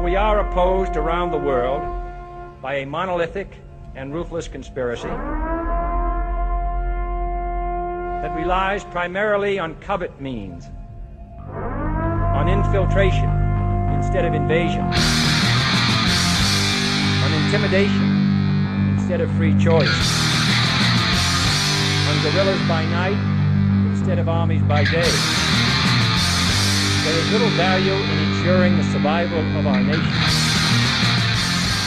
For we are opposed around the world by a monolithic and ruthless conspiracy that relies primarily on covert means, on infiltration instead of invasion, on intimidation instead of free choice, on guerrillas by night instead of armies by day. There is little value in ensuring the survival of our nation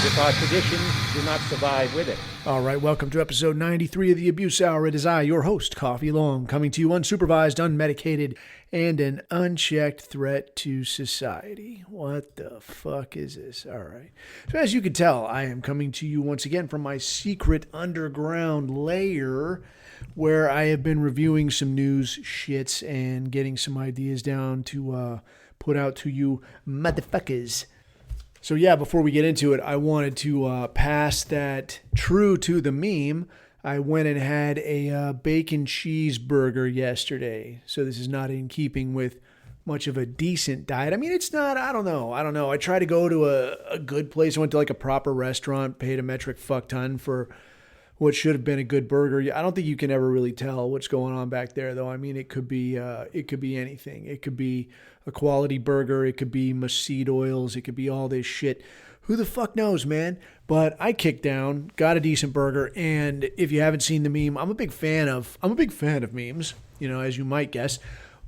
if our traditions do not survive with it. All right, welcome to episode 93 of the Abuse Hour. It is I, your host, Coffee Long, coming to you unsupervised, unmedicated, and an unchecked threat to society. What the fuck is this? All right. So as you can tell, I am coming to you once again from my secret underground lair, where I have been reviewing some news shits and getting some ideas down to put out to you motherfuckers. So yeah, before we get into it, I wanted to pass that true to the meme. I went and had a bacon cheeseburger yesterday. So this is not in keeping with much of a decent diet. I mean, it's not, I don't know. I tried to go to a good place. I went to like a proper restaurant, paid a metric fuck ton for what should have been a good burger. I don't think you can ever really tell what's going on back there, though. I mean, it could be anything. It could be a quality burger. It could be mesquite oils. It could be all this shit. Who the fuck knows, man? But I kicked down, got a decent burger, and if you haven't seen the meme, I'm a big fan of memes, as you might guess.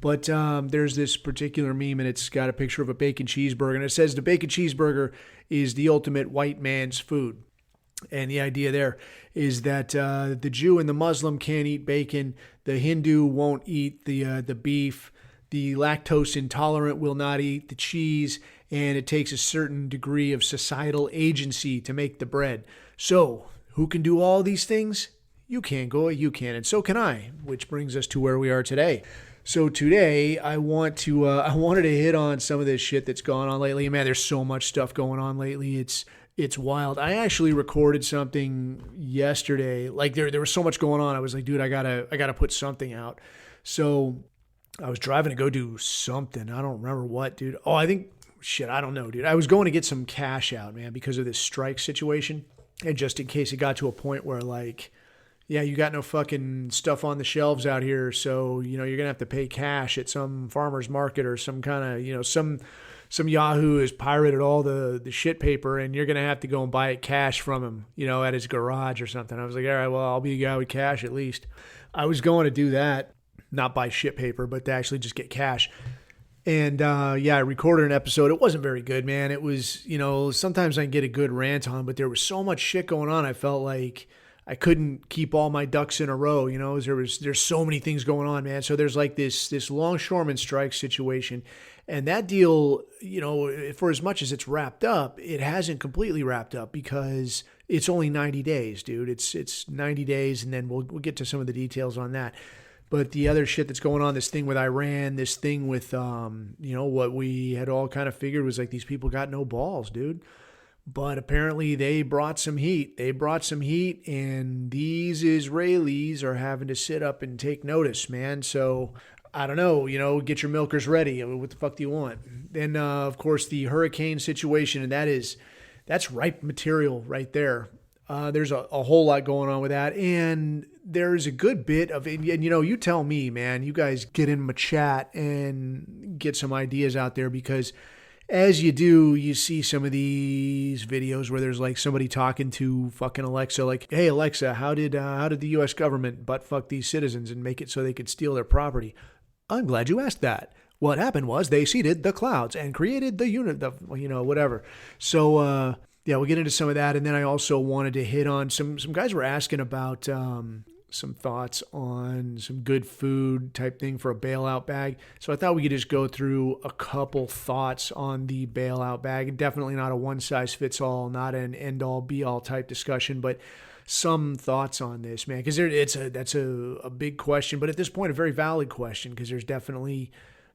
But there's this particular meme, and it's got a picture of a bacon cheeseburger, and it says the bacon cheeseburger is the ultimate white man's food. And the idea there is that the Jew and the Muslim can't eat bacon. The Hindu won't eat the beef. The lactose intolerant will not eat the cheese. And it takes a certain degree of societal agency to make the bread. So who can do all these things? You can, Goy. You can. And so can I, which brings us to where we are today. So today I wanted to hit on some of this shit that's gone on lately. Man, there's so much stuff going on lately. It's wild. I actually recorded something yesterday. Like there was so much going on. I was like, dude, I gotta put something out. So I was driving to go do something. I don't remember what, dude. Oh, I don't know, dude. I was going to get some cash out, man, because of this strike situation. And just in case it got to a point where like, yeah, you got no fucking stuff on the shelves out here. So, you're going to have to pay cash at some farmer's market or some kind of, some Yahoo has pirated all the shit paper and you're going to have to go and buy it cash from him, at his garage or something. I was like, all right, well, I'll be a guy with cash at least. I was going to do that, not buy shit paper, but to actually just get cash. And I recorded an episode. It wasn't very good, man. It was, sometimes I can get a good rant on, but there was so much shit going on. I felt like I couldn't keep all my ducks in a row, there's so many things going on, man. So there's like this longshoreman strike situation. And that deal, for as much as it's wrapped up, it hasn't completely wrapped up because it's only 90 days, dude. It's 90 days, and then we'll get to some of the details on that. But the other shit that's going on, this thing with Iran, this thing with, what we had all kind of figured was like these people got no balls, dude. But apparently they brought some heat. And these Israelis are having to sit up and take notice, man. So I don't know, get your milkers ready. I mean, what the fuck do you want? Then, of course, the hurricane situation, and that's ripe material right there. There's a whole lot going on with that. And there's a good bit of, and you tell me, man, you guys get in my chat and get some ideas out there because as you do, you see some of these videos where there's like somebody talking to fucking Alexa, like, hey, Alexa, how did the U.S. government butt fuck these citizens and make it so they could steal their property? I'm glad you asked that. What happened was they seeded the clouds and created the unit, whatever. So, we'll get into some of that. And then I also wanted to hit on some guys were asking about some thoughts on some good food type thing for a bailout bag. So I thought we could just go through a couple thoughts on the bailout bag. Definitely not a one size fits all, not an end all be all type discussion, but some thoughts on this, man, because that's a big question, but at this point, a very valid question because there's definitely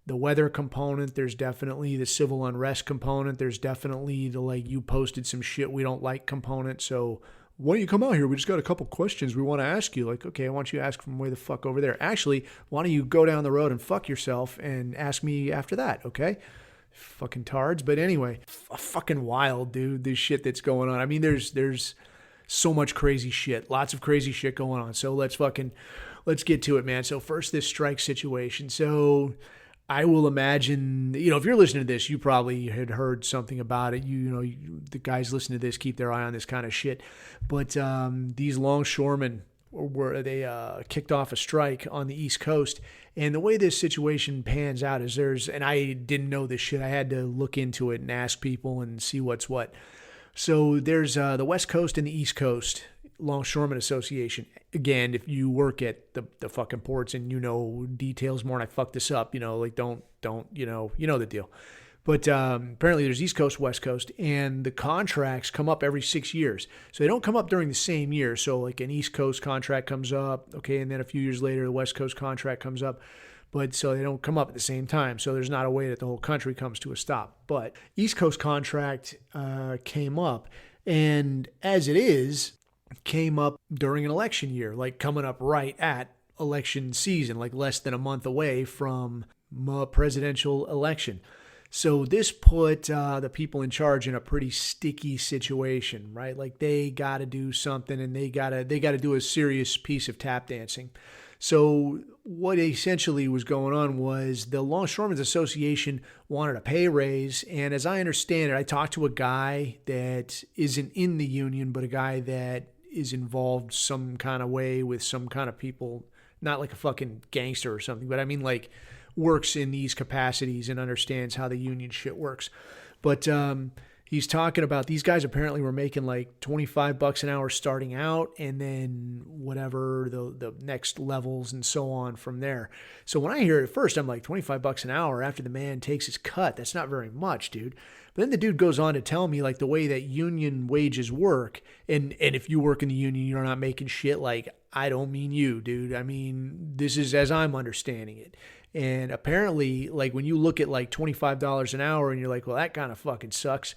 the weather component. There's definitely the civil unrest component. There's definitely the, like, you posted some shit we don't like component. So why don't you come out here? We just got a couple questions we want to ask you. Like, okay, why don't you ask from way the fuck over there? Actually, why don't you go down the road and fuck yourself and ask me after that, okay? Fucking tards. But anyway, fucking wild, dude, this shit that's going on. I mean, there's so much crazy shit. Lots of crazy shit going on. So let's get to it, man. So first, this strike situation. So I will imagine, if you're listening to this, you probably had heard something about it. The guys listening to this keep their eye on this kind of shit. But these longshoremen they kicked off a strike on the East Coast. And the way this situation pans out is and I didn't know this shit. I had to look into it and ask people and see what's what. So there's the West Coast and the East Coast Longshoremen Association. Again, if you work at the fucking ports and you know details more, and I fucked this up, don't, you know the deal. But apparently there's East Coast, West Coast, and the contracts come up every 6 years. So they don't come up during the same year. So like an East Coast contract comes up, okay, and then a few years later the West Coast contract comes up. But so they don't come up at the same time. So there's not a way that the whole country comes to a stop. But East Coast contract came up, and as it is, came up during an election year, like coming up right at election season, like less than a month away from presidential election. So this put the people in charge in a pretty sticky situation, right? Like they got to do something, and they got to do a serious piece of tap dancing. So what essentially was going on was the Longshoremen's Association wanted a pay raise, and as I understand it, I talked to a guy that isn't in the union, but a guy that is involved some kind of way with some kind of people, not like a fucking gangster or something, but I mean like works in these capacities and understands how the union shit works. But he's talking about these guys apparently were making like $25 an hour starting out, and then whatever the next levels and so on from there. So when I hear it at first, I'm like, $25 an hour after the man takes his cut, that's not very much, dude. But then the dude goes on to tell me like the way that union wages work, and if you work in the union, you're not making shit. Like, I don't mean you, dude. I mean, this is as I'm understanding it. And apparently, like when you look at like $25 an hour and you're like, well, that kind of fucking sucks.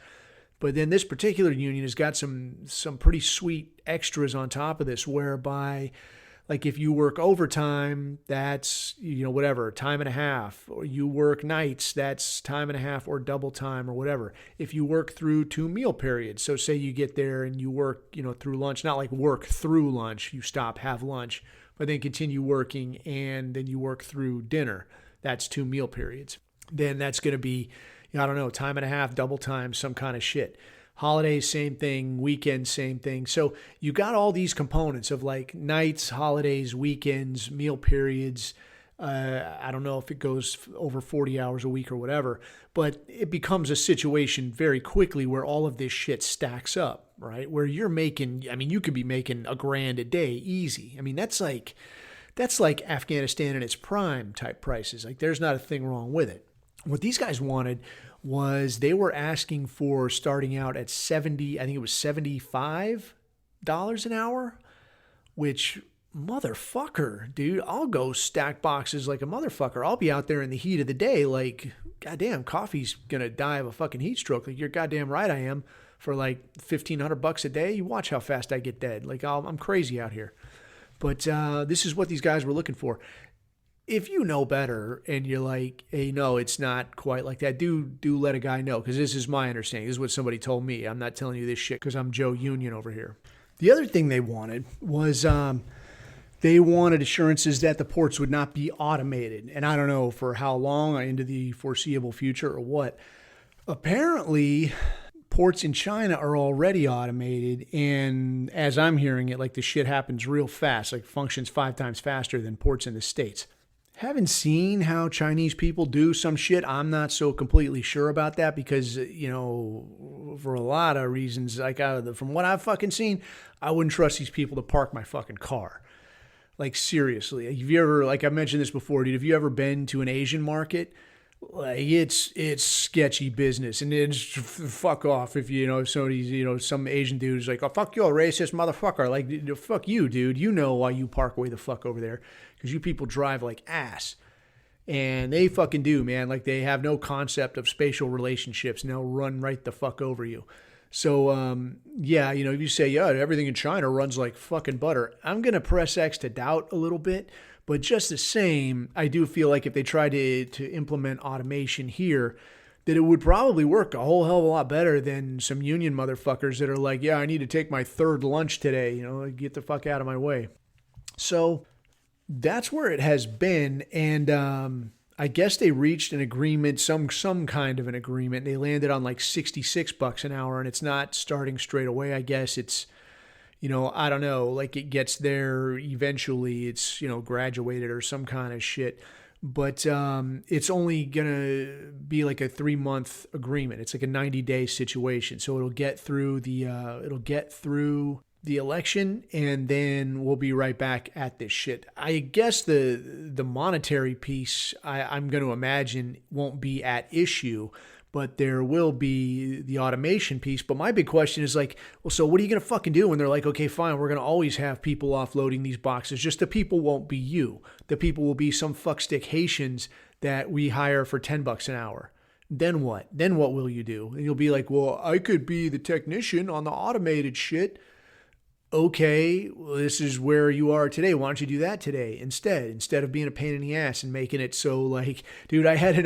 But then this particular union has got some pretty sweet extras on top of this, whereby like if you work overtime, that's, whatever, time and a half, or you work nights, that's time and a half or double time or whatever. If you work through 2 meal periods, so say you get there and you work, through lunch, not like work through lunch, you stop, have lunch, but then continue working, and then you work through dinner. That's 2 meal periods. Then that's going to be, I don't know, time and a half, double time, some kind of shit. Holidays, same thing. Weekends, same thing. So you got all these components of like nights, holidays, weekends, meal periods. I don't know if it goes over 40 hours a week or whatever, but it becomes a situation very quickly where all of this shit stacks up, right? Where you're making, you could be making $1,000 a day easy. I mean, that's like Afghanistan in its prime type prices. Like there's not a thing wrong with it. What these guys wanted was they were asking for starting out at $75 an hour, which, motherfucker, dude, I'll go stack boxes like a motherfucker. I'll be out there in the heat of the day like, goddamn, coffee's gonna die of a fucking heat stroke. Like, you're goddamn right I am. For like $1,500 a day, you watch how fast I get dead. Like, I'm crazy out here. But this is what these guys were looking for. If you know better and you're like, hey, no, it's not quite like that, do let a guy know, because this is my understanding. This is what somebody told me. I'm not telling you this shit because I'm Joe Union over here. The other thing they wanted was they wanted assurances that the ports would not be automated. And I don't know for how long, into the foreseeable future or what. Apparently, ports in China are already automated, and as I'm hearing it, like the shit happens real fast, like functions 5 times faster than ports in the States. Haven't seen how Chinese people do some shit. I'm not so completely sure about that because, for a lot of reasons, like from what I've fucking seen, I wouldn't trust these people to park my fucking car. Like, seriously. Have you ever, like I mentioned this before, dude, have you ever been to an Asian market? Like, it's sketchy business, and it's fuck off if somebody's, some Asian dude is like, oh, fuck you, a racist motherfucker. Like, fuck you, dude. You know why you park way the fuck over there, because you people drive like ass. And they fucking do, man. Like, they have no concept of spatial relationships, and they'll run right the fuck over you. So, if you say, yeah, everything in China runs like fucking butter, I'm going to press X to doubt a little bit. But just the same, I do feel like if they try to implement automation here, that it would probably work a whole hell of a lot better than some union motherfuckers that are like, yeah, I need to take my third lunch today, get the fuck out of my way. So that's where it has been. And I guess they reached an agreement, some kind of an agreement. They landed on like $66 an hour, and it's not starting straight away. I guess it's, I don't know, like it gets there eventually. It's, graduated or some kind of shit. But it's only going to be like a 3-month agreement. It's like a 90-day situation. So it'll get through the election, and then we'll be right back at this shit. I guess the monetary piece, I'm going to imagine, won't be at issue, but there will be the automation piece. But my big question is like, well, so what are you going to fucking do when they're like, okay, fine, we're going to always have people offloading these boxes. Just the people won't be you. The people will be some fuckstick Haitians that we hire for $10 an hour. Then what? Then what will you do? And you'll be like, well, I could be the technician on the automated shit. Okay, well, this is where you are today. Why don't you do that today instead of being a pain in the ass and making it so like, dude, I had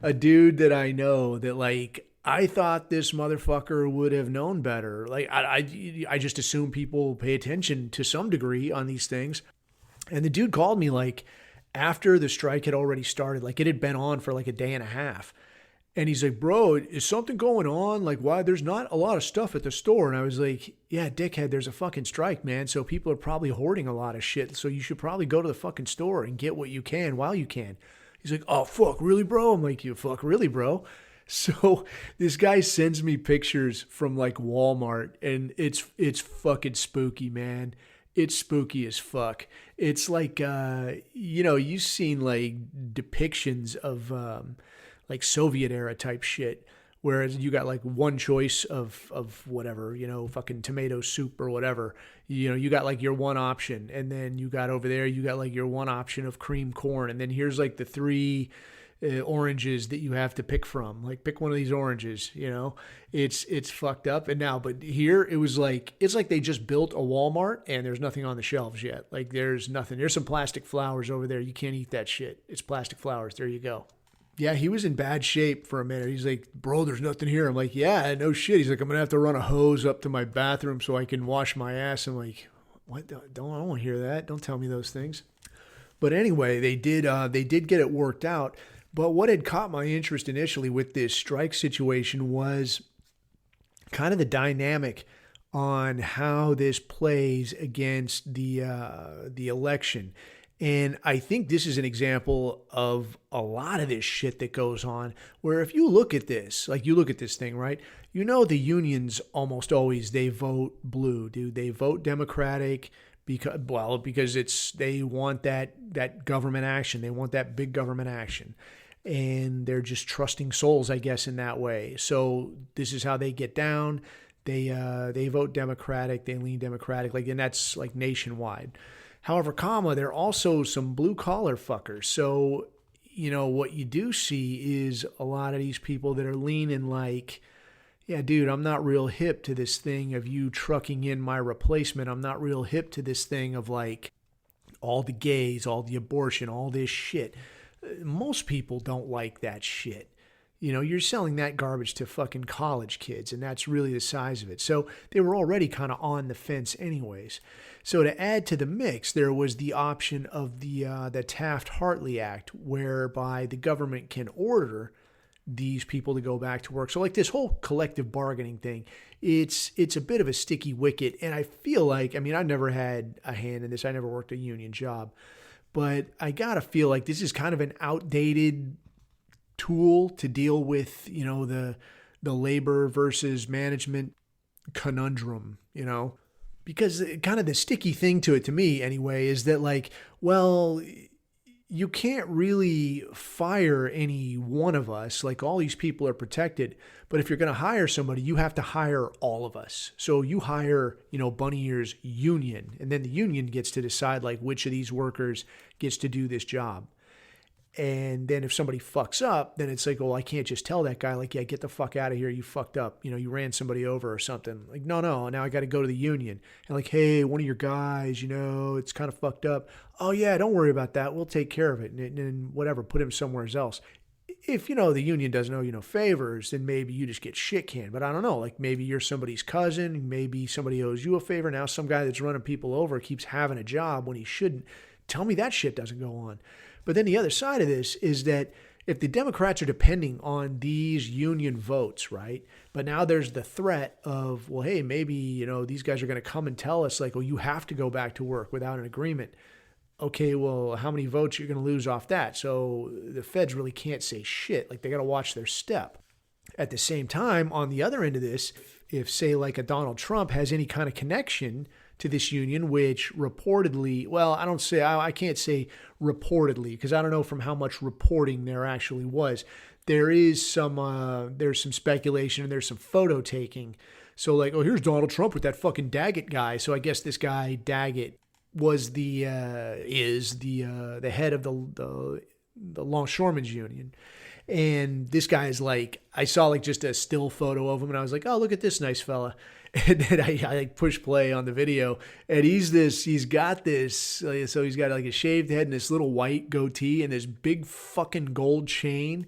a dude that I know that like, I thought this motherfucker would have known better. Like, I just assume people pay attention to some degree on these things. And the dude called me like after the strike had already started, like it had been on for like a day and a half. And he's like, bro, is something going on? Like, why? There's not a lot of stuff at the store. And I was like, yeah, dickhead, there's a fucking strike, man. So people are probably hoarding a lot of shit. So you should probably go to the fucking store and get what you can while you can. He's like, oh, fuck, really, bro? I'm like, you fuck, really, bro? So this guy sends me pictures from like Walmart, and it's fucking spooky, man. It's spooky as fuck. It's like, you've seen like depictions of, like Soviet era type shit, whereas you got like one choice of whatever, fucking tomato soup or whatever. You got like your one option, and then you got over there, you got like your one option of cream corn, and then here's like the 3 oranges that you have to pick from. Like, pick one of these oranges, it's fucked up. And now, but here it was like, it's like they just built a Walmart and there's nothing on the shelves yet. Like, there's nothing. There's some plastic flowers over there. You can't eat that shit. It's plastic flowers. There you go. Yeah, he was in bad shape for a minute. He's like, bro, there's nothing here. I'm like, yeah, no shit. He's like, I'm going to have to run a hose up to my bathroom so I can wash my ass. I'm like, what? I don't want to hear that. Don't tell me those things. But anyway, they did get it worked out. But what had caught my interest initially with this strike situation was kind of the dynamic on how this plays against the election. And I think this is an example of a lot of this shit that goes on, where if you look at this, like you look at this thing, right? The unions almost always, they vote blue, dude. They vote Democratic because they want that government action. They want that big government action. And they're just trusting souls, I guess, in that way. So this is how they get down. They vote Democratic, they lean Democratic, and that's like nationwide. However, there are also some blue-collar fuckers. So, what you do see is a lot of these people that are leaning like, yeah, dude, I'm not real hip to this thing of you trucking in my replacement. I'm not real hip to this thing of like all the gays, all the abortion, all this shit. Most people don't like that shit. You're selling that garbage to fucking college kids, and that's really the size of it. So they were already kind of on the fence anyways. So to add to the mix, there was the option of the Taft-Hartley Act, whereby the government can order these people to go back to work. So like this whole collective bargaining thing, it's a bit of a sticky wicket. And I feel like, I've never had a hand in this. I never worked a union job. But I gotta feel like this is kind of an outdated tool to deal with, the labor versus management conundrum, because kind of the sticky thing to it, to me anyway, is that like, well, you can't really fire any one of us. Like, all these people are protected, but if you're going to hire somebody, you have to hire all of us. So you hire, Bunny Ears union, and then the union gets to decide like which of these workers gets to do this job. And then if somebody fucks up, then it's like, well, I can't just tell that guy, like, yeah, get the fuck out of here. You fucked up. You ran somebody over or something. Like, no, now I got to go to the union. And like, hey, one of your guys, it's kind of fucked up. Oh, yeah, don't worry about that. We'll take care of it. And whatever, put him somewhere else. if, the union doesn't owe you no favors, then maybe you just get shit canned. But I don't know, like maybe you're somebody's cousin, maybe somebody owes you a favor. Now some guy that's running people over keeps having a job when he shouldn't. Tell me that shit doesn't go on. But then the other side of this is that if the Democrats are depending on these union votes, right? But now there's the threat of, well, hey, maybe, these guys are going to come and tell us like, well, you have to go back to work without an agreement. Okay, well, how many votes are you going to lose off that? So the feds really can't say shit. Like they got to watch their step. At the same time, on the other end of this, if say like a Donald Trump has any kind of connection to this union, which reportedly, well, I can't say reportedly because I don't know from how much reporting there actually was. There's some speculation and there's some photo taking. So like, oh, here's Donald Trump with that fucking Daggett guy. So I guess this guy Daggett was the head of the longshoremen's union. And this guy is like, I saw like just a still photo of him and I was like, oh, look at this nice fella. And then I like push play on the video and he's got like a shaved head and this little white goatee and this big fucking gold chain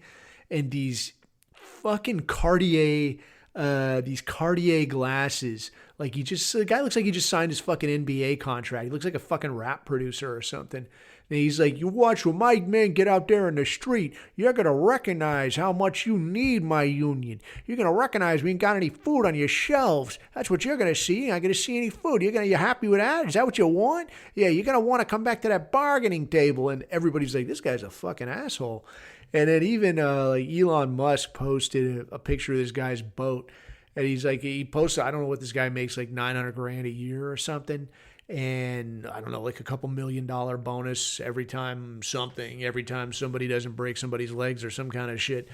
and these fucking Cartier glasses. Like the guy looks like he just signed his fucking NBA contract. He looks like a fucking rap producer or something. And he's like, you watch when my men get out there in the street, you're going to recognize how much you need my union. You're going to recognize we ain't got any food on your shelves. That's what you're going to see. You're not going to see any food. You happy with that? Is that what you want? Yeah, you're going to want to come back to that bargaining table. And everybody's like, this guy's a fucking asshole. And then even like Elon Musk posted a picture of this guy's boat. And he's like, he posted, I don't know what this guy makes, like $900,000 a year or something. And I don't know, like a couple $1 million bonus every time somebody doesn't break somebody's legs or some kind of shit.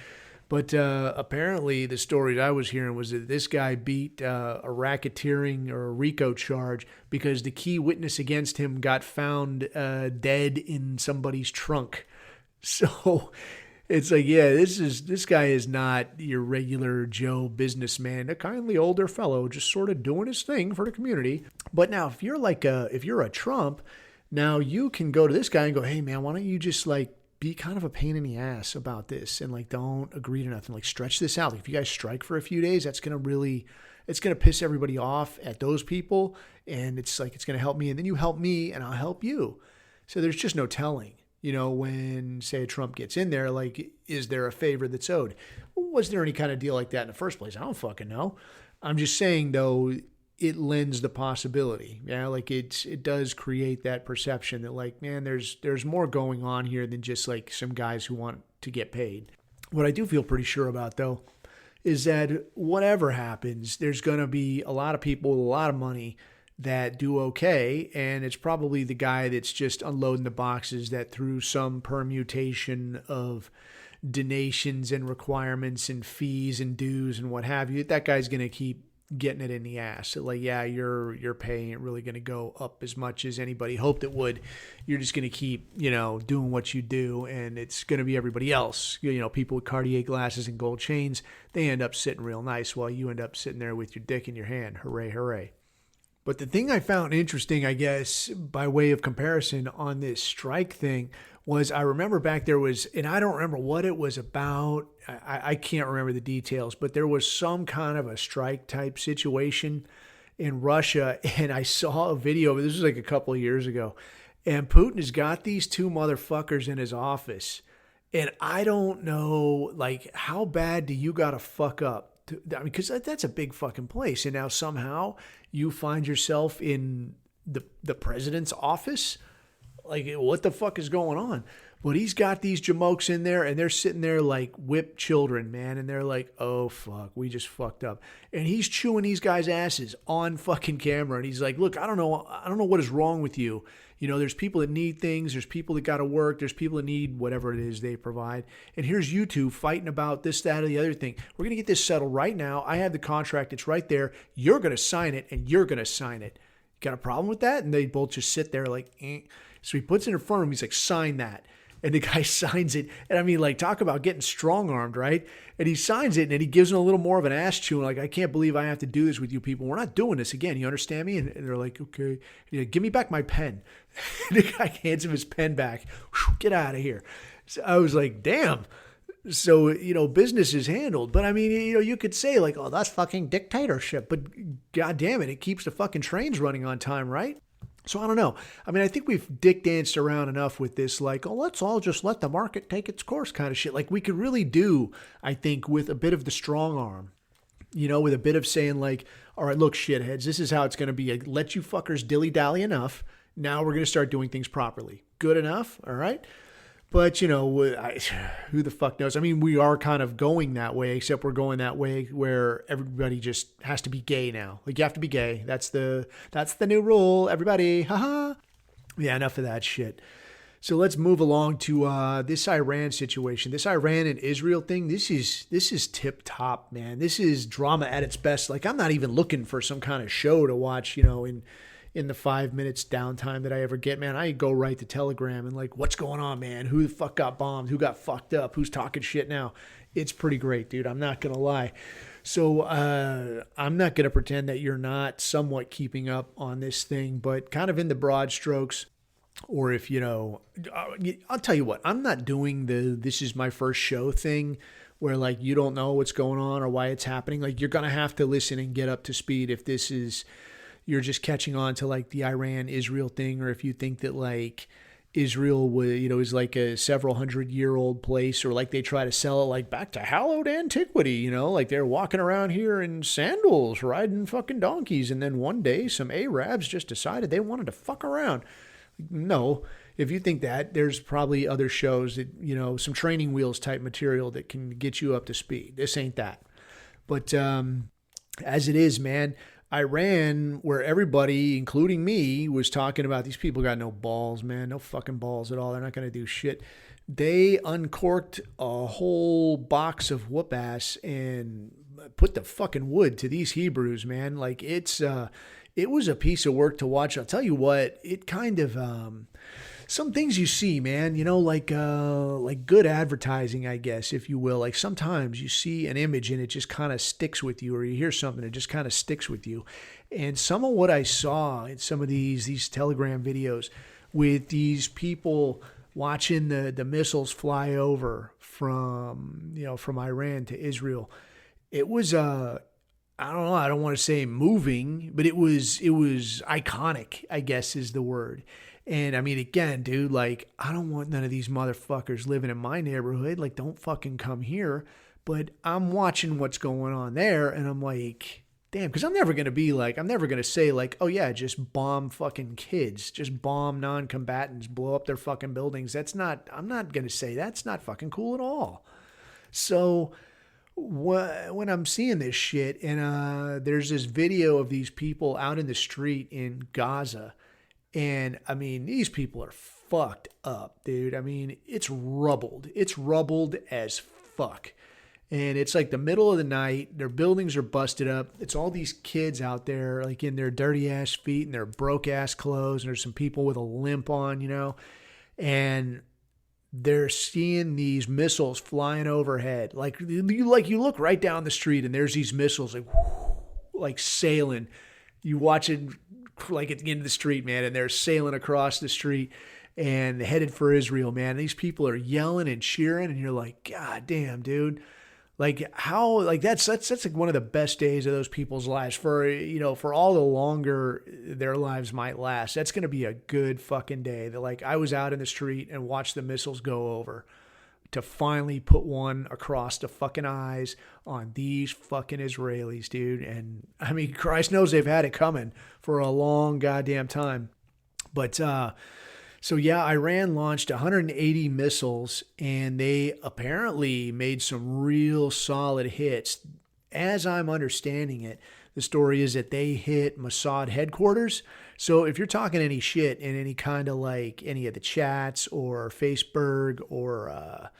But apparently the story I was hearing was that this guy beat a racketeering or a RICO charge because the key witness against him got found dead in somebody's trunk. So it's like, yeah, this guy is not your regular Joe businessman, a kindly older fellow just sort of doing his thing for the community. But now if you're a Trump, now you can go to this guy and go, hey man, why don't you just like be kind of a pain in the ass about this and like don't agree to nothing, like stretch this out. Like if you guys strike for a few days, it's going to piss everybody off at those people. And it's going to help me and then you help me and I'll help you. So there's just no telling. When, say, Trump gets in there, like, is there a favor that's owed? Was there any kind of deal like that in the first place? I don't fucking know. I'm just saying, though, it lends the possibility. Yeah, like it does create that perception that, like, man, there's more going on here than just, like, some guys who want to get paid. What I do feel pretty sure about, though, is that whatever happens, there's going to be a lot of people with a lot of money that do okay, and it's probably the guy that's just unloading the boxes that through some permutation of donations and requirements and fees and dues and what have you, that guy's going to keep getting it in the ass. So like, yeah, your pay ain't really going to go up as much as anybody hoped it would. You're just going to keep, doing what you do, and it's going to be everybody else. People with Cartier glasses and gold chains, they end up sitting real nice while you end up sitting there with your dick in your hand. Hooray, hooray. But the thing I found interesting, I guess, by way of comparison on this strike thing was I remember back there was, and I don't remember what it was about. I can't remember the details, but there was some kind of a strike type situation in Russia. And I saw a video, this was like a couple of years ago, and Putin has got these two motherfuckers in his office. And I don't know, like, how bad do you got to fuck up? Because that's a big fucking place. And now somehow you find yourself in the president's office. Like, what the fuck is going on? But he's got these jamokes in there and they're sitting there like whipped children, man. And they're like, oh, fuck, we just fucked up. And he's chewing these guys' asses on fucking camera. And he's like, look, I don't know what is wrong with you. There's people that need things. There's people that got to work. There's people that need whatever it is they provide. And here's you two fighting about this, that, or the other thing. We're going to get this settled right now. I have the contract. It's right there. You're going to sign it and you're going to sign it. Got a problem with that? And they both just sit there like, eh. So he puts it in front of him. He's like, sign that. And the guy signs it. And I mean, like, talk about getting strong-armed, right? And he signs it, and he gives him a little more of an ass chewing, like, I can't believe I have to do this with you people. We're not doing this again. You understand me? And they're like, okay. Give me back my pen. And the guy hands him his pen back. Get out of here. So I was like, damn. So, business is handled. But I mean, you could say like, oh, that's fucking dictatorship. But god damn it, it keeps the fucking trains running on time, right? So I don't know. I mean, I think we've dick danced around enough with this, like, oh, let's all just let the market take its course kind of shit. Like we could really do, I think, with a bit of the strong arm, with a bit of saying like, all right, look, shitheads, this is how it's going to be. I let you fuckers dilly-dally enough. Now we're going to start doing things properly. Good enough? All right. But, who the fuck knows? I mean, we are kind of going that way, except we're going that way where everybody just has to be gay now. Like, you have to be gay. That's the new rule, everybody. Haha. Yeah, enough of that shit. So let's move along to this Iran situation. This Iran and Israel thing, this is tip top, man. This is drama at its best. Like, I'm not even looking for some kind of show to watch, in the 5 minutes downtime that I ever get, man. I go right to Telegram and like, what's going on, man? Who the fuck got bombed? Who got fucked up? Who's talking shit now? It's pretty great, dude. I'm not going to lie. So I'm not going to pretend that you're not somewhat keeping up on this thing, but kind of in the broad strokes. Or if, I'll tell you what, I'm not doing this is my first show thing where like you don't know what's going on or why it's happening. Like you're going to have to listen and get up to speed if this is, you're just catching on to like the Iran-Israel thing, or if you think that like Israel is like a several 100-year-old place, or like they try to sell it like back to hallowed antiquity, like they're walking around here in sandals, riding fucking donkeys, and then one day some Arabs just decided they wanted to fuck around. No, if you think that, there's probably other shows that, some training wheels type material that can get you up to speed. This ain't that. But as it is, man, Iran, where everybody, including me, was talking about these people got no balls, man, no fucking balls at all. They're not going to do shit. They uncorked a whole box of whoop ass and put the fucking wood to these Hebrews, man. Like it was a piece of work to watch. I'll tell you what, it kind of, some things you see, man, like good advertising, I guess, if you will. Like sometimes you see an image and it just kind of sticks with you, or you hear something, it just kind of sticks with you. And some of what I saw in some of these Telegram videos with these people watching the missiles fly over from Iran to Israel, it was, I don't know, I don't want to say moving, but it was iconic, I guess is the word. And I mean, again, dude, like, I don't want none of these motherfuckers living in my neighborhood. Like, don't fucking come here. But I'm watching what's going on there, and I'm like, damn, because I'm never going to say, like, oh, yeah, just bomb fucking kids. Just bomb non-combatants, blow up their fucking buildings. I'm not going to say that's not fucking cool at all. So when I'm seeing this shit, and there's this video of these people out in the street in Gaza, and I mean, these people are fucked up, dude. I mean, it's rubbled. It's rubbled as fuck. And it's like the middle of the night. Their buildings are busted up. It's all these kids out there, like in their dirty ass feet and their broke ass clothes. And there's some people with a limp on, and they're seeing these missiles flying overhead. Like you look right down the street and there's these missiles like sailing. You watch it like at the end of the street, man, and they're sailing across the street and headed for Israel, man. These people are yelling and cheering, and you're like, God damn, dude. Like how, like that's like one of the best days of those people's lives for all the longer their lives might last. That's going to be a good fucking day that like I was out in the street and watched the missiles go over to finally put one across the fucking eyes on these fucking Israelis, dude. And I mean, Christ knows they've had it coming for a long goddamn time. But, so yeah, Iran launched 180 missiles and they apparently made some real solid hits. As I'm understanding it, the story is that they hit Mossad headquarters. So if you're talking any shit in any kind of like any of the chats or Facebook or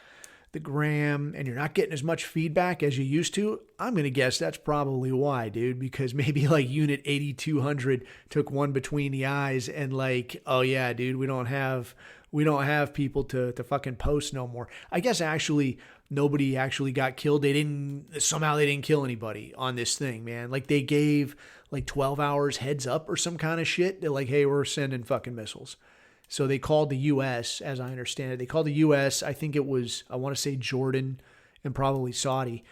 the gram, and you're not getting as much feedback as you used to, I'm going to guess that's probably why, dude, because maybe like Unit 8200 took one between the eyes and like, oh yeah, dude, we don't have people to fucking post no more. I guess actually nobody actually got killed. They didn't kill anybody on this thing, man. Like they gave like 12 hours heads up or some kind of shit. They're like, hey, we're sending fucking missiles. So they called the U.S., as I understand it. They called the U.S., I think it was, I want to say Jordan and probably Saudi,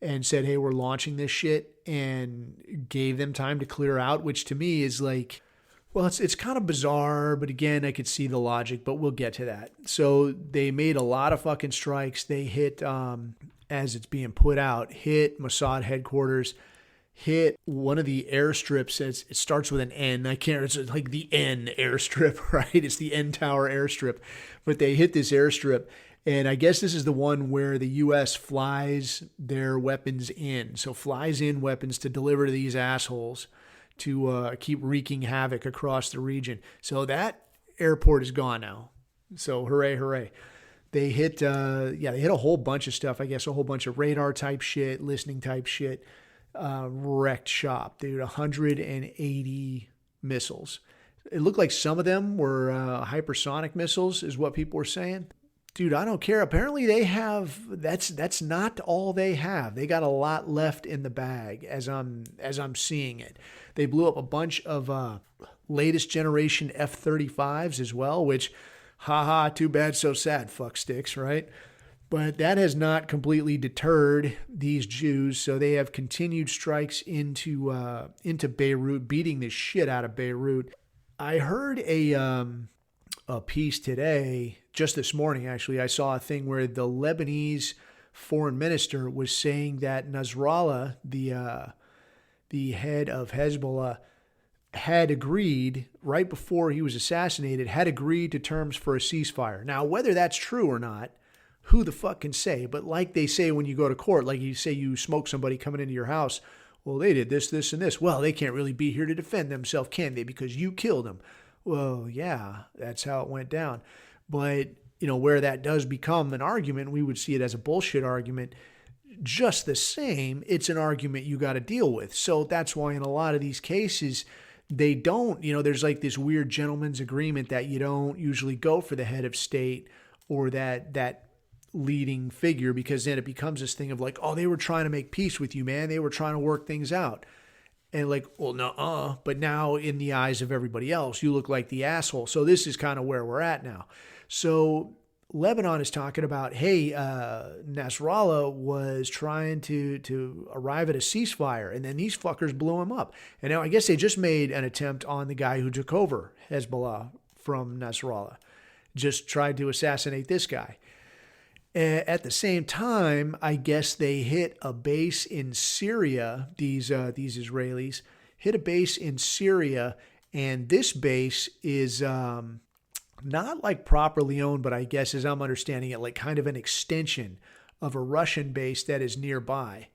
and said, hey, we're launching this shit, and gave them time to clear out, which to me is like, well, it's kind of bizarre, but again, I could see the logic, but we'll get to that. So they made a lot of fucking strikes. They hit, as it's being put out, hit Mossad headquarters, hit one of the airstrips. It starts with an N. I can't, it's like the N airstrip, right? It's the N Tower airstrip. But they hit this airstrip, and I guess this is the one where the U.S. flies their weapons in. So flies in weapons to deliver to these assholes to keep wreaking havoc across the region. So that airport is gone now. So hooray, hooray. They hit, they hit a whole bunch of stuff. I guess a whole bunch of radar type shit, listening type shit. Wrecked shop, dude. 180 missiles. It looked like some of them were hypersonic missiles, is what people were saying. Dude, I don't care. Apparently they have, that's not all they have. They got a lot left in the bag as I'm seeing it. They blew up a bunch of latest generation F-35s as well, which, haha, too bad, so sad, fuck sticks, right? But that has not completely deterred these Jews, so they have continued strikes into Beirut, beating the shit out of Beirut. I heard a piece today, just this morning actually. I saw a thing where the Lebanese foreign minister was saying that Nasrallah, the head of Hezbollah, had agreed right before he was assassinated, had agreed to terms for a ceasefire. Now, whether that's true or not, who the fuck can say? But like they say when you go to court, like you say you smoke somebody coming into your house, well, they did this, this, and this. Well, they can't really be here to defend themselves, can they? Because you killed them. Well, yeah, that's how it went down. But, where that does become an argument, we would see it as a bullshit argument. Just the same, it's an argument you got to deal with. So that's why in a lot of these cases, they don't, there's like this weird gentleman's agreement that you don't usually go for the head of state or that leading figure, because then it becomes this thing of like, oh, they were trying to make peace with you, man. They were trying to work things out. And like, well, nuh-uh. But now in the eyes of everybody else, you look like the asshole. So this is kind of where we're at now. So Lebanon is talking about, hey, Nasrallah was trying to arrive at a ceasefire, and then these fuckers blew him up. And now I guess they just made an attempt on the guy who took over Hezbollah from Nasrallah. Just tried to assassinate this guy. At the same time, I guess they hit a base in Syria. These Israelis hit a base in Syria, and this base is not like properly owned, but I guess as I'm understanding it, like kind of an extension of a Russian base that is nearby.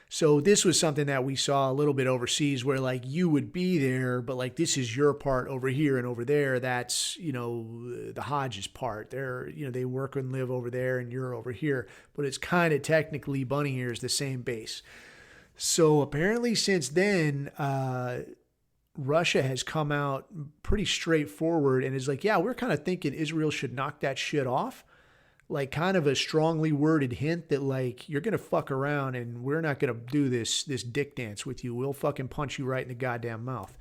So this was something that we saw a little bit overseas, where like you would be there, but like this is your part over here, and over there, that's, the Hodges part. They're, they work and live over there, and you're over here. But it's kind of technically Bunny Ears, the same base. So apparently since then, Russia has come out pretty straightforward and is like, yeah, we're kind of thinking Israel should knock that shit off. Like kind of a strongly worded hint that like, you're going to fuck around and we're not going to do this dick dance with you. We'll fucking punch you right in the goddamn mouth.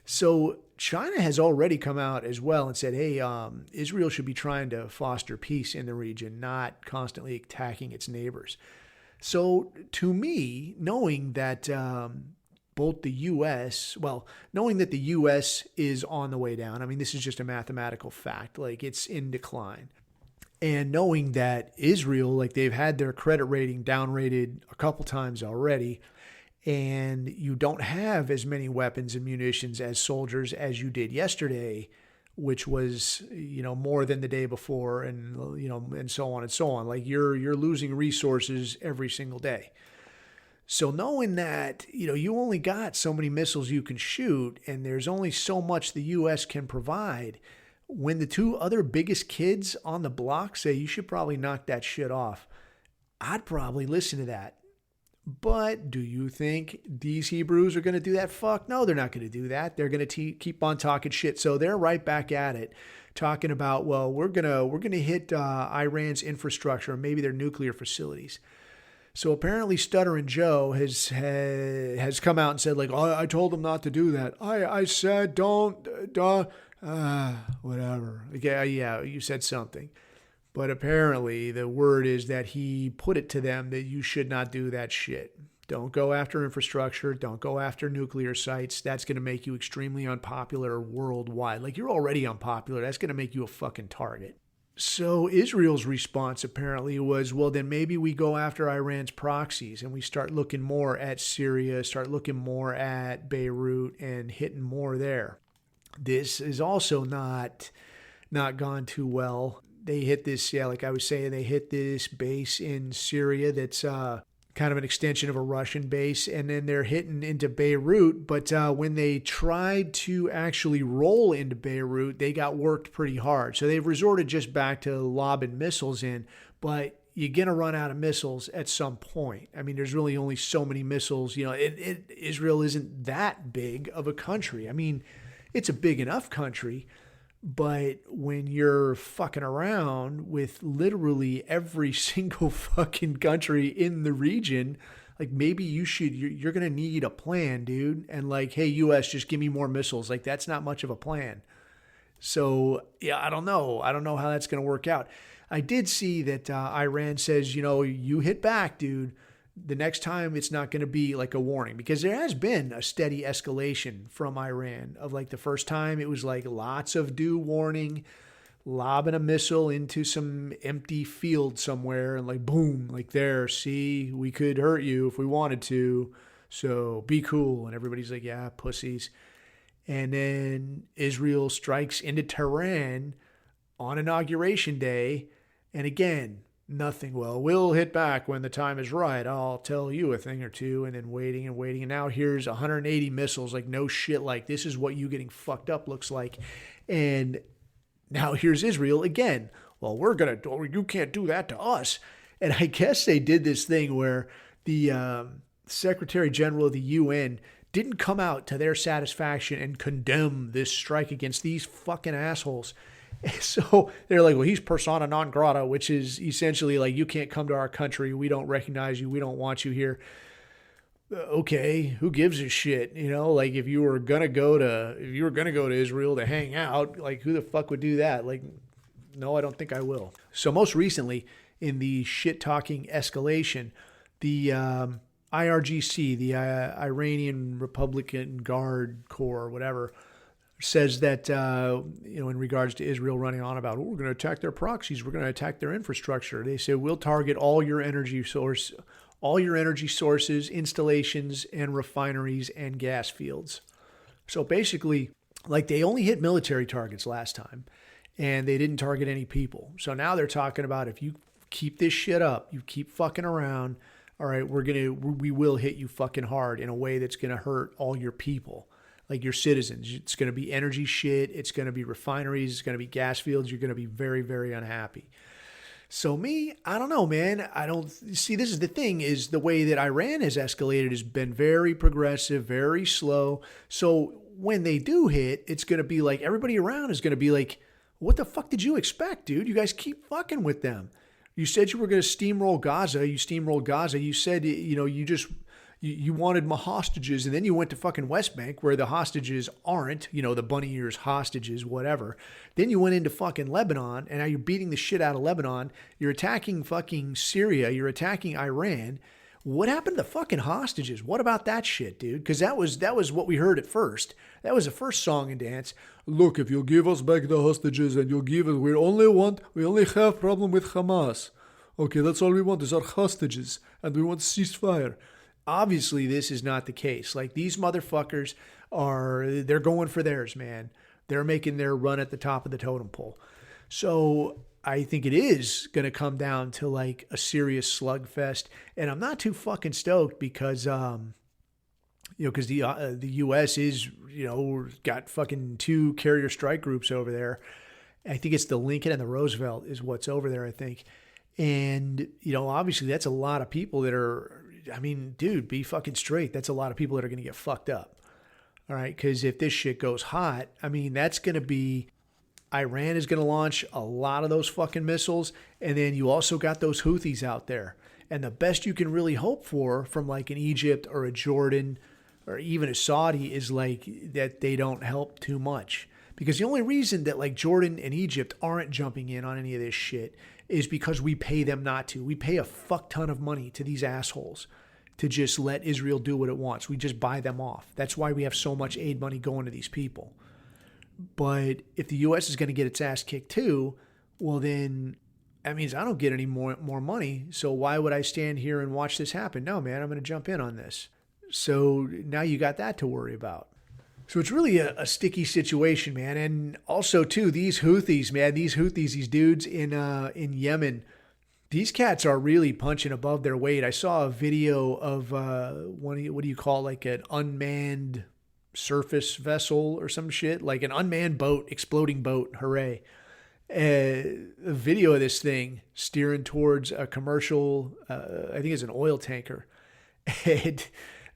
So China has already come out as well and said, hey, Israel should be trying to foster peace in the region, not constantly attacking its neighbors. So to me, knowing that knowing that the U.S. is on the way down, I mean, this is just a mathematical fact, like it's in decline. And knowing that Israel, like they've had their credit rating downgraded a couple times already, and you don't have as many weapons and munitions as soldiers as you did yesterday, which was, more than the day before, and, and so on and so on. Like you're losing resources every single day. So knowing that, you only got so many missiles you can shoot, and there's only so much the U.S. can provide, when the two other biggest kids on the block say you should probably knock that shit off, I'd probably listen to that. But do you think these Hebrews are going to do that? Fuck no, they're not going to do that. They're going to keep on talking shit. So they're right back at it, talking about, well, we're gonna hit Iran's infrastructure, or maybe their nuclear facilities. So apparently Stuttering Joe has come out and said, like, oh, I told him not to do that. I said don't. Whatever. Okay, yeah, you said something. But apparently the word is that he put it to them that you should not do that shit. Don't go after infrastructure. Don't go after nuclear sites. That's going to make you extremely unpopular worldwide. Like, you're already unpopular. That's going to make you a fucking target. So Israel's response apparently was, well, then maybe we go after Iran's proxies and we start looking more at Syria, start looking more at Beirut and hitting more there. This is also not gone too well. They hit this, like I was saying, they hit this base in Syria that's kind of an extension of a Russian base, and then they're hitting into Beirut. But when they tried to actually roll into Beirut, they got worked pretty hard. So they've resorted just back to lobbing missiles in, but you're going to run out of missiles at some point. I mean, there's really only so many missiles. Israel isn't that big of a country. I mean, it's a big enough country, but when you're fucking around with literally every single fucking country in the region, like, maybe you're going to need a plan, dude. And like, hey, US, just give me more missiles. Like, that's not much of a plan. So, yeah, I don't know. I don't know how that's going to work out. I did see that Iran says, you hit back, dude. The next time it's not going to be like a warning, because there has been a steady escalation from Iran. Of like the first time, it was like lots of due warning, lobbing a missile into some empty field somewhere and like, boom, like, there, see, we could hurt you if we wanted to. So be cool. And everybody's like, yeah, pussies. And then Israel strikes into Tehran on Inauguration Day. And again, nothing. Well, we'll hit back when the time is right. I'll tell you a thing or two. And then waiting and waiting. And now here's 180 missiles. Like, no shit. Like, this is what you getting fucked up looks like. And now here's Israel again. Well, you can't do that to us. And I guess they did this thing where the Secretary General of the UN didn't come out to their satisfaction and condemn this strike against these fucking assholes. So they're like, well, he's persona non grata, which is essentially like, you can't come to our country. We don't recognize you. We don't want you here. Okay, who gives a shit? Like, if you were gonna go to Israel to hang out, like, who the fuck would do that? Like, no, I don't think I will. So most recently, in the shit talking escalation, the IRGC, the Iranian Republican Guard Corps, or whatever, says that, in regards to Israel running on about, we're going to attack their proxies, we're going to attack their infrastructure. They say, we'll target all your energy sources, installations, and refineries and gas fields. So basically, like, they only hit military targets last time, and they didn't target any people. So now they're talking about, if you keep this shit up, you keep fucking around, all right, we will hit you fucking hard in a way that's going to hurt all your people. Like, your citizens. It's going to be energy shit. It's going to be refineries. It's going to be gas fields. You're going to be very, very unhappy. So me, I don't know, man. I don't see, this is the thing, is the way that Iran has escalated has been very progressive, very slow. So when they do hit, it's going to be like, everybody around is going to be like, what the fuck did you expect, dude? You guys keep fucking with them. You said you were going to steamroll Gaza. You steamrolled Gaza. You said, you wanted my hostages, and then you went to fucking West Bank where the hostages aren't, the bunny ears hostages, whatever. Then you went into fucking Lebanon, and now you're beating the shit out of Lebanon. You're attacking fucking Syria. You're attacking Iran. What happened to the fucking hostages? What about that shit, dude? Because that was what we heard at first. That was the first song and dance. Look, if you'll give us back the hostages and you'll give us, we only have problem with Hamas. Okay, that's all we want is our hostages, and we want ceasefire. Obviously, this is not the case. Like, these motherfuckers they're going for theirs, man. They're making their run at the top of the totem pole. So I think it is going to come down to like a serious slugfest. And I'm not too fucking stoked because, because the U.S. is, got fucking 2 carrier strike groups over there. I think it's the Lincoln and the Roosevelt is what's over there, I think. And, obviously that's a lot of people that are, dude, be fucking straight. That's a lot of people that are going to get fucked up. All right. Because if this shit goes hot, that's going to be, Iran is going to launch a lot of those fucking missiles. And then you also got those Houthis out there. And the best you can really hope for from like an Egypt or a Jordan or even a Saudi is like that they don't help too much. Because the only reason that like Jordan and Egypt aren't jumping in on any of this shit is because we pay them not to. We pay a fuck ton of money to these assholes to just let Israel do what it wants. We just buy them off. That's why we have so much aid money going to these people. But if the U.S. is going to get its ass kicked too, well then that means I don't get any more money. So why would I stand here and watch this happen? No, man, I'm going to jump in on this. So now you got that to worry about. So it's really a sticky situation, man. And also too, these Houthis, man, these dudes in Yemen, these cats are really punching above their weight. I saw a video of what do you call like an unmanned surface vessel or some shit, like an unmanned boat, exploding boat. Hooray. A video of this thing steering towards a commercial, I think it's an oil tanker. And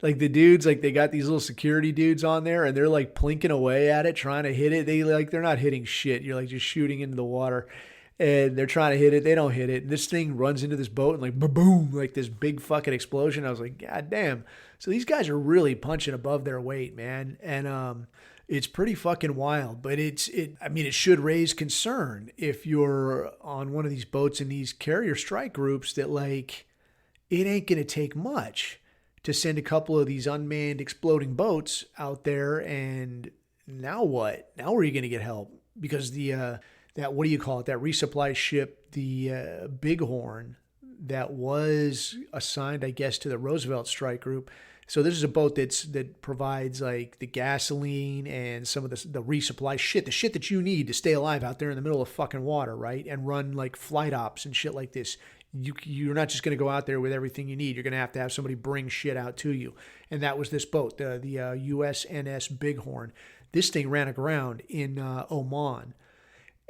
like the dudes, like they got these little security dudes on there and they're like plinking away at it, trying to hit it. They're not hitting shit. You're like just shooting into the water and they're trying to hit it. They don't hit it. And this thing runs into this boat and like boom, like this big fucking explosion. I was like, God damn. So these guys are really punching above their weight, man. And, it's pretty fucking wild, but it should raise concern if you're on one of these boats in these carrier strike groups that like, it ain't going to take much to send a couple of these unmanned exploding boats out there. And now what? Now where are you going to get help? Because that what do you call it? That resupply ship, the Bighorn, that was assigned, I guess, to the Roosevelt strike group. So this is a boat that provides like the gasoline and some of the resupply shit, the shit that you need to stay alive out there in the middle of fucking water, right? And run like flight ops and shit like this. You're not just going to go out there with everything you need. You're going to have somebody bring shit out to you. And that was this boat, the USNS Bighorn. This thing ran aground in Oman.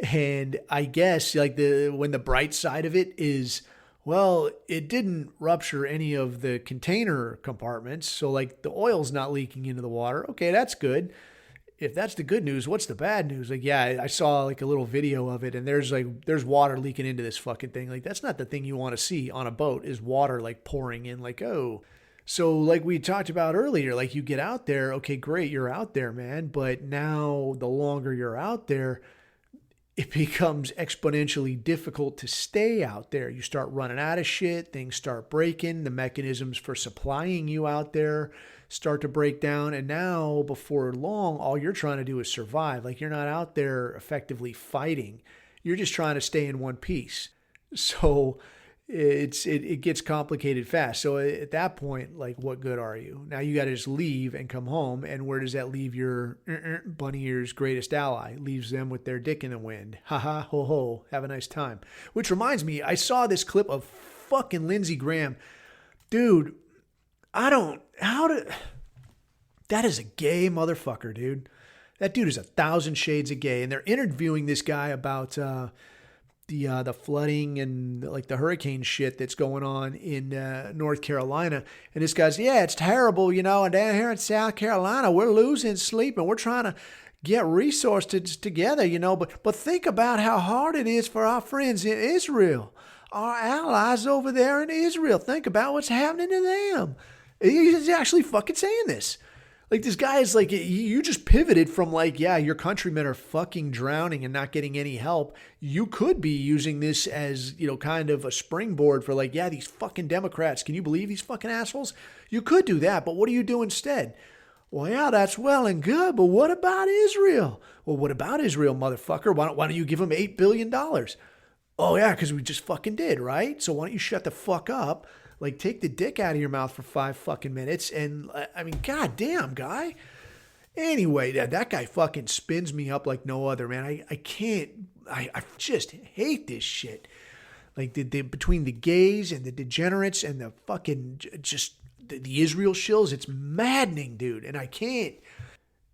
And I guess like when the bright side of it is, well, it didn't rupture any of the container compartments. So like the oil's not leaking into the water. Okay, that's good. If that's the good news, what's the bad news? Like, yeah, I saw like a little video of it and there's water leaking into this fucking thing. Like that's not the thing you want to see on a boat is water like pouring in like, oh. So like we talked about earlier, like you get out there, okay, great, you're out there, man. But now the longer you're out there, it becomes exponentially difficult to stay out there. You start running out of shit. Things start breaking. The mechanisms for supplying you out there start to break down. And now, before long, all you're trying to do is survive. Like you're not out there effectively fighting. You're just trying to stay in one piece. So it gets complicated fast. So at that point, like, what good are you? Now you got to just leave and come home. And where does that leave your bunny ears greatest ally? Leaves them with their dick in the wind. Ha ha, ho ho. Have a nice time. Which reminds me, I saw this clip of fucking Lindsey Graham. Dude, that is a gay motherfucker, dude. That dude is 1,000 shades of gay. And they're interviewing this guy about, the flooding and like the hurricane shit that's going on in North Carolina. And this guy's, yeah, it's terrible, and down here in South Carolina, we're losing sleep and we're trying to get resources together, but think about how hard it is for our friends in Israel, our allies over there in Israel. Think about what's happening to them. He's actually fucking saying this. Like this guy is like, you just pivoted from like, yeah, your countrymen are fucking drowning and not getting any help. You could be using this as, kind of a springboard for like, yeah, these fucking Democrats. Can you believe these fucking assholes? You could do that, but what do you do instead? Well, yeah, that's well and good, but what about Israel? Well, what about Israel, motherfucker? Why don't you give them $8 billion? Oh, yeah, because we just fucking did, right? So why don't you shut the fuck up? Like, take the dick out of your mouth for 5 fucking minutes. And, I mean, goddamn, guy. Anyway, that guy fucking spins me up like no other, man. I can't, I just hate this shit. Like, between the gays and the degenerates and the fucking, just the Israel shills, it's maddening, dude. And I can't,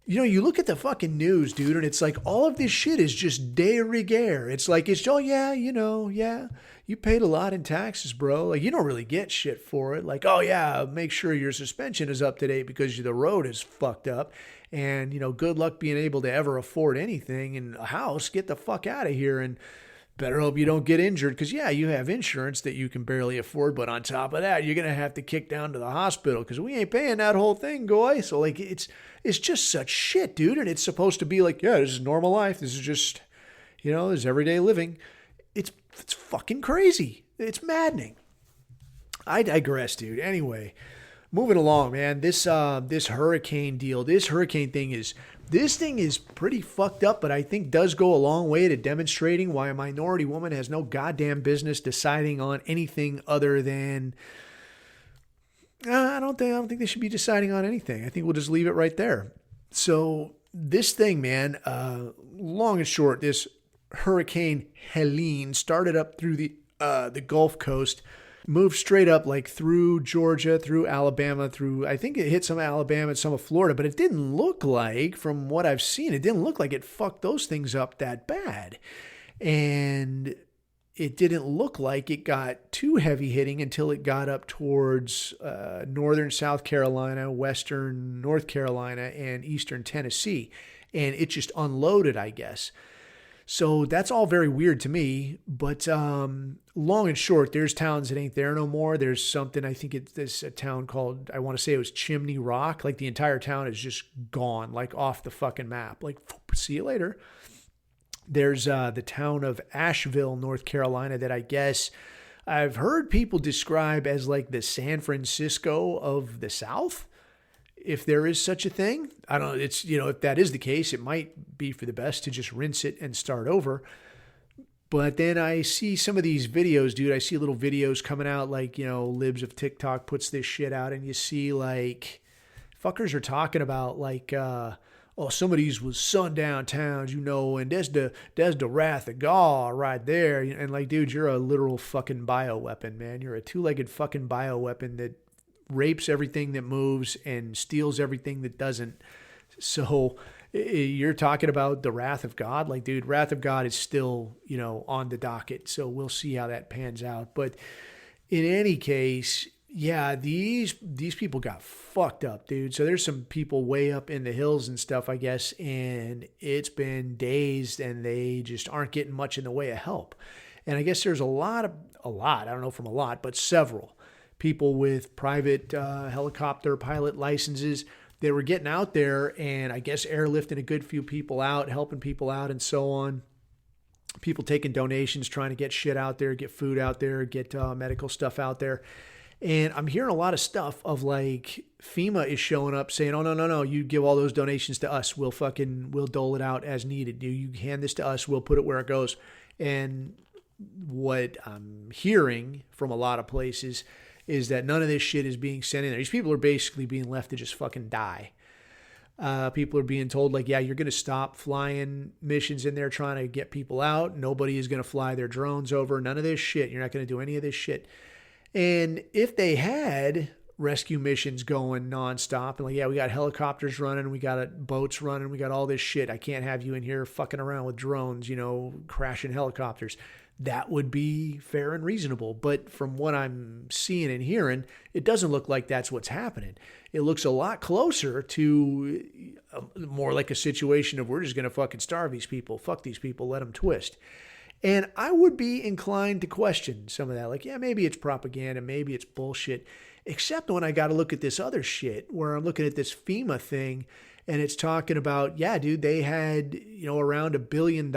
you look at the fucking news, dude, and it's like all of this shit is just de rigueur. It's like, oh, yeah, yeah. You paid a lot in taxes, bro. Like, you don't really get shit for it. Like, oh, yeah, make sure your suspension is up to date because the road is fucked up. And, good luck being able to ever afford anything in a house. Get the fuck out of here. And Better hope you don't get injured because, yeah, you have insurance that you can barely afford. But on top of that, you're going to have to kick down to the hospital because we ain't paying that whole thing, boy. So, like, it's just such shit, dude. And it's supposed to be like, yeah, this is normal life. This is just, this is everyday living. It's fucking crazy. It's maddening. I digress, dude. Anyway, moving along, man. This hurricane deal, this thing is pretty fucked up, but I think does go a long way to demonstrating why a minority woman has no goddamn business deciding on anything other than. I don't think they should be deciding on anything. I think we'll just leave it right there. So this thing, man, long and short, this Hurricane Helene started up through the Gulf Coast, moved straight up like through Georgia, through Alabama, I think it hit some of Alabama and some of Florida, but it didn't look like, from what I've seen, it didn't look like it fucked those things up that bad. And it didn't look like it got too heavy hitting until it got up towards northern South Carolina, western North Carolina, and eastern Tennessee. And it just unloaded, I guess. So that's all very weird to me, but long and short, there's towns that ain't there no more. There's something, I think it's a town called, I want to say it was Chimney Rock. Like the entire town is just gone, like off the fucking map. Like, see you later. There's the town of Asheville, North Carolina, that I guess I've heard people describe as like the San Francisco of the South. If there is such a thing, I don't know. It's, if that is the case, it might be for the best to just rinse it and start over. But then I see some of these videos, dude. I see little videos coming out like, Libs of TikTok puts this shit out, and you see like fuckers are talking about like, some of these was sundown towns, and that's the wrath of God right there. And like, dude, you're a literal fucking bioweapon, man. You're a two-legged fucking bioweapon that rapes everything that moves and steals everything that doesn't. So you're talking about the wrath of God. Like, dude, wrath of God is still, on the docket. So we'll see how that pans out. But in any case, yeah, these people got fucked up, dude. So there's some people way up in the hills and stuff, I guess, and it's been days and they just aren't getting much in the way of help. And I guess there's a lot, I don't know from a lot, but several people with private helicopter pilot licenses. They were getting out there and I guess airlifting a good few people out, helping people out and so on. People taking donations, trying to get shit out there, get food out there, get medical stuff out there. And I'm hearing a lot of stuff of like FEMA is showing up saying, oh, no, you give all those donations to us. We'll dole it out as needed. You hand this to us. We'll put it where it goes. And what I'm hearing from a lot of places is that none of this shit is being sent in there. These people are basically being left to just fucking die. People are being told, like, yeah, you're going to stop flying missions in there trying to get people out. Nobody is going to fly their drones over. None of this shit. You're not going to do any of this shit. And if they had rescue missions going nonstop and like, yeah, we got helicopters running, we got boats running, we got all this shit. I can't have you in here fucking around with drones, crashing helicopters. That would be fair and reasonable. But from what I'm seeing and hearing, it doesn't look like that's what's happening. It looks a lot closer to more like a situation of we're just going to fucking starve these people. Fuck these people. Let them twist. And I would be inclined to question some of that. Like, yeah, maybe it's propaganda. Maybe it's bullshit. Except when I got to look at this other shit where I'm looking at this FEMA thing and it's talking about, yeah, dude, they had, around $1 billion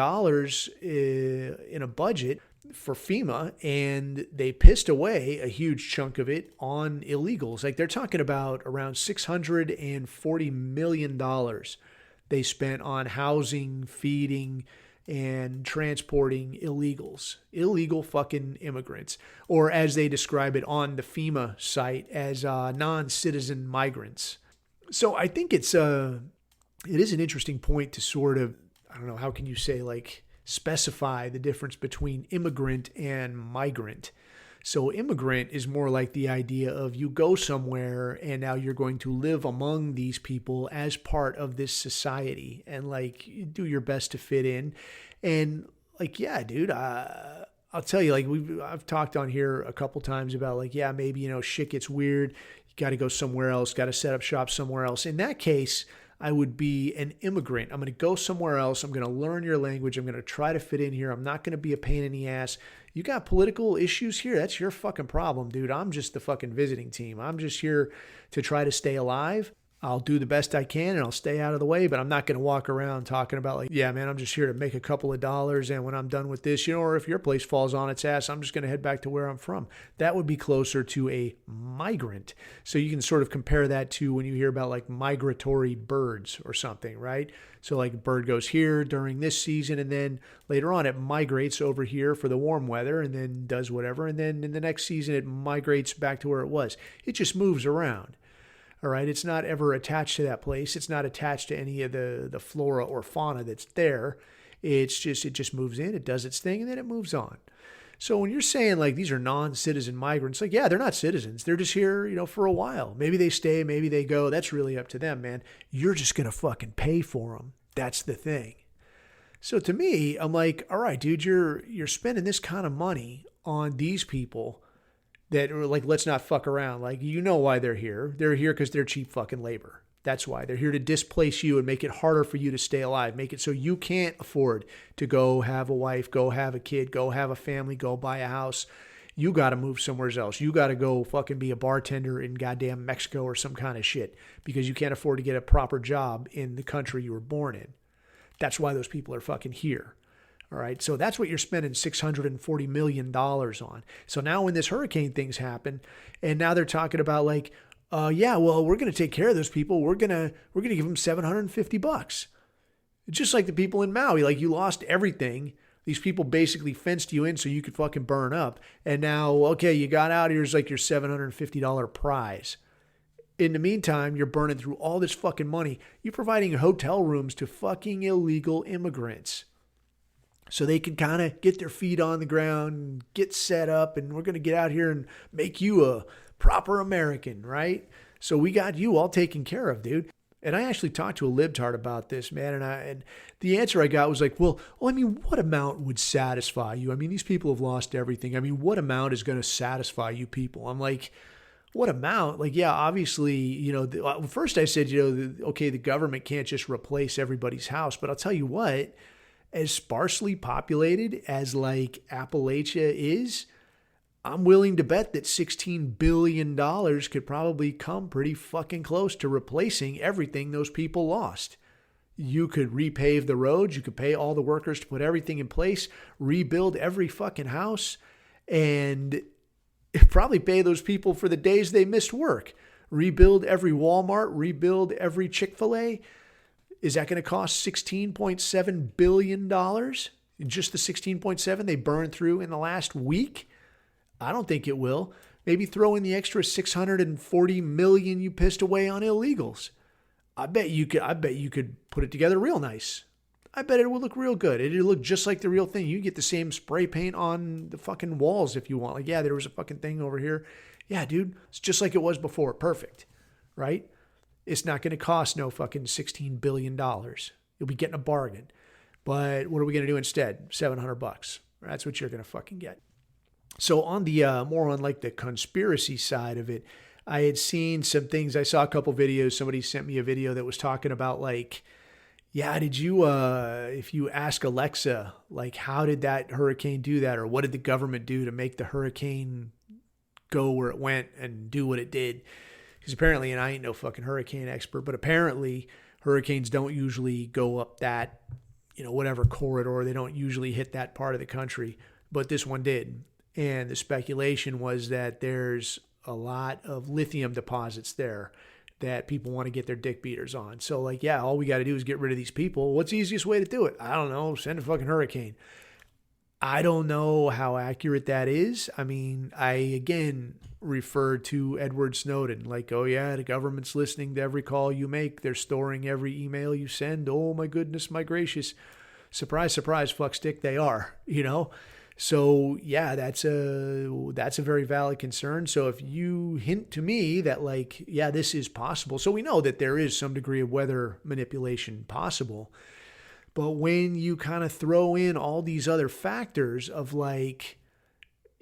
in a budget for FEMA, and they pissed away a huge chunk of it on illegals. Like, they're talking about around $640 million they spent on housing, feeding, and transporting illegals, illegal fucking immigrants, or as they describe it on the FEMA site as non-citizen migrants. So I think it is an interesting point to sort of, I don't know, how can you say, like, specify the difference between immigrant and migrant. So immigrant is more like the idea of you go somewhere and now you're going to live among these people as part of this society and like do your best to fit in. And like, yeah, dude, I'll tell you, like I've talked on here a couple times about like, yeah, maybe, shit gets weird. You got to go somewhere else, got to set up shop somewhere else. In that case, I would be an immigrant. I'm going to go somewhere else. I'm going to learn your language. I'm going to try to fit in here. I'm not going to be a pain in the ass. You got political issues here? That's your fucking problem, dude. I'm just the fucking visiting team. I'm just here to try to stay alive. I'll do the best I can and I'll stay out of the way, but I'm not going to walk around talking about like, yeah, man, I'm just here to make a couple of dollars. And when I'm done with this, or if your place falls on its ass, I'm just going to head back to where I'm from. That would be closer to a migrant. So you can sort of compare that to when you hear about like migratory birds or something, right? So like a bird goes here during this season and then later on it migrates over here for the warm weather and then does whatever. And then in the next season, it migrates back to where it was. It just moves around. All right, it's not ever attached to that place. It's not attached to any of the flora or fauna that's there. It just moves in, it does its thing, and then it moves on. So when you're saying like these are non-citizen migrants, like, yeah, they're not citizens. They're just here, for a while. Maybe they stay, maybe they go. That's really up to them, man. You're just going to fucking pay for them. That's the thing. So to me, I'm like, all right, dude, you're spending this kind of money on these people that are like, let's not fuck around. Like, you know why they're here. They're here because they're cheap fucking labor. That's why. They're here to displace you and make it harder for you to stay alive. Make it so you can't afford to go have a wife, go have a kid, go have a family, go buy a house. You got to move somewhere else. You got to go fucking be a bartender in goddamn Mexico or some kind of shit because you can't afford to get a proper job in the country you were born in. That's why those people are fucking here. All right, so that's what you're spending $640 million on. So now when this hurricane things happen, and now they're talking about like, yeah, well, we're going to take care of those people. We're gonna give them $750. Just like the people in Maui, like you lost everything. These people basically fenced you in so you could fucking burn up. And now, okay, you got out. Here's like your $750 prize. In the meantime, you're burning through all this fucking money. You're providing hotel rooms to fucking illegal immigrants, so they can kind of get their feet on the ground, get set up, and we're going to get out here and make you a proper American, right? So we got you all taken care of, dude. And I actually talked to a libtard about this, man, and the answer I got was like, well, I mean, what amount would satisfy you? I mean, these people have lost everything. I mean, what amount is going to satisfy you people? I'm like, what amount? Like, yeah, obviously, first I said, okay, the government can't just replace everybody's house, but I'll tell you what, as sparsely populated as like Appalachia is, I'm willing to bet that $16 billion could probably come pretty fucking close to replacing everything those people lost. You could repave the roads. You could pay all the workers to put everything in place, rebuild every fucking house, and probably pay those people for the days they missed work. Rebuild every Walmart, rebuild every Chick-fil-A. Is that going to cost $16.7 billion? Just the 16.7 they burned through in the last week? I don't think it will. Maybe throw in the extra 640 million you pissed away on illegals. I bet you could put it together real nice. I bet it would look real good. It'd look just like the real thing. You get the same spray paint on the fucking walls if you want. Like, yeah, there was a fucking thing over here. Yeah, dude, it's just like it was before. Perfect. Right? It's not going to cost no fucking $16 billion. You'll be getting a bargain. But what are we going to do instead? $700. That's what you're going to fucking get. So on the more on like the conspiracy side of it, I had seen some things. I saw a couple videos. Somebody sent me a video that was talking about like, yeah, did you, if you ask Alexa, like, how did that hurricane do that? Or what did the government do to make the hurricane go where it went and do what it did? Because apparently, and I ain't no fucking hurricane expert, but apparently hurricanes don't usually go up that, whatever corridor. They don't usually hit that part of the country, but this one did. And the speculation was that there's a lot of lithium deposits there that people want to get their dick beaters on. So like, yeah, all we got to do is get rid of these people. What's the easiest way to do it? I don't know. Send a fucking hurricane. I don't know how accurate that is. I mean, I again refer to Edward Snowden. Like, oh yeah, the government's listening to every call you make. They're storing every email you send. Oh my goodness, my gracious. Surprise, surprise, fuckstick, they are, So yeah, that's a very valid concern. So if you hint to me that like, yeah, this is possible. So we know that there is some degree of weather manipulation possible. But when you kind of throw in all these other factors of like,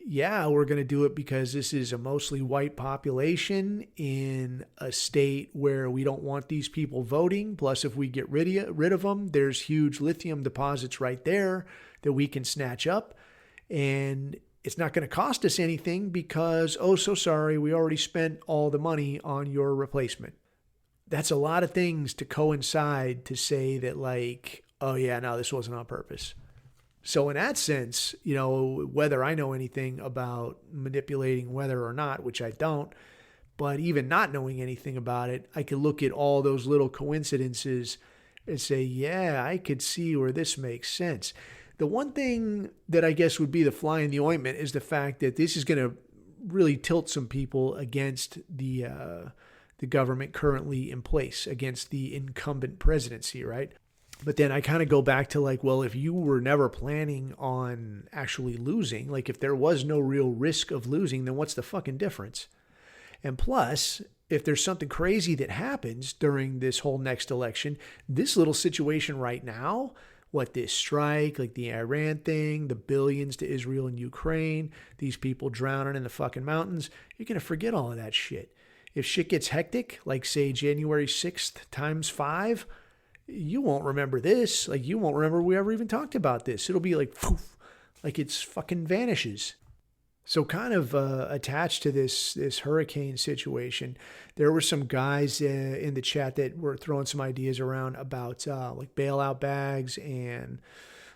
yeah, we're going to do it because this is a mostly white population in a state where we don't want these people voting. Plus, if we get rid of them, there's huge lithium deposits right there that we can snatch up. And it's not going to cost us anything because, oh, so sorry, we already spent all the money on your replacement. That's a lot of things to coincide to say that, like, oh, yeah, no, this wasn't on purpose. So in that sense, whether I know anything about manipulating weather or not, which I don't, but even not knowing anything about it, I could look at all those little coincidences and say, yeah, I could see where this makes sense. The one thing that I guess would be the fly in the ointment is the fact that this is going to really tilt some people against the government currently in place, against the incumbent presidency, right? But then I kind of go back to like, well, if you were never planning on actually losing, like if there was no real risk of losing, then what's the fucking difference? And plus, if there's something crazy that happens during this whole next election, this little situation right now, this strike, like the Iran thing, the billions to Israel and Ukraine, these people drowning in the fucking mountains, you're going to forget all of that shit. If shit gets hectic, like say January 6th times 5, you won't remember this. Like, you won't remember we ever even talked about this. It'll be like, poof, like it's fucking vanishes. So kind of attached to this hurricane situation, there were some guys in the chat that were throwing some ideas around about like bailout bags and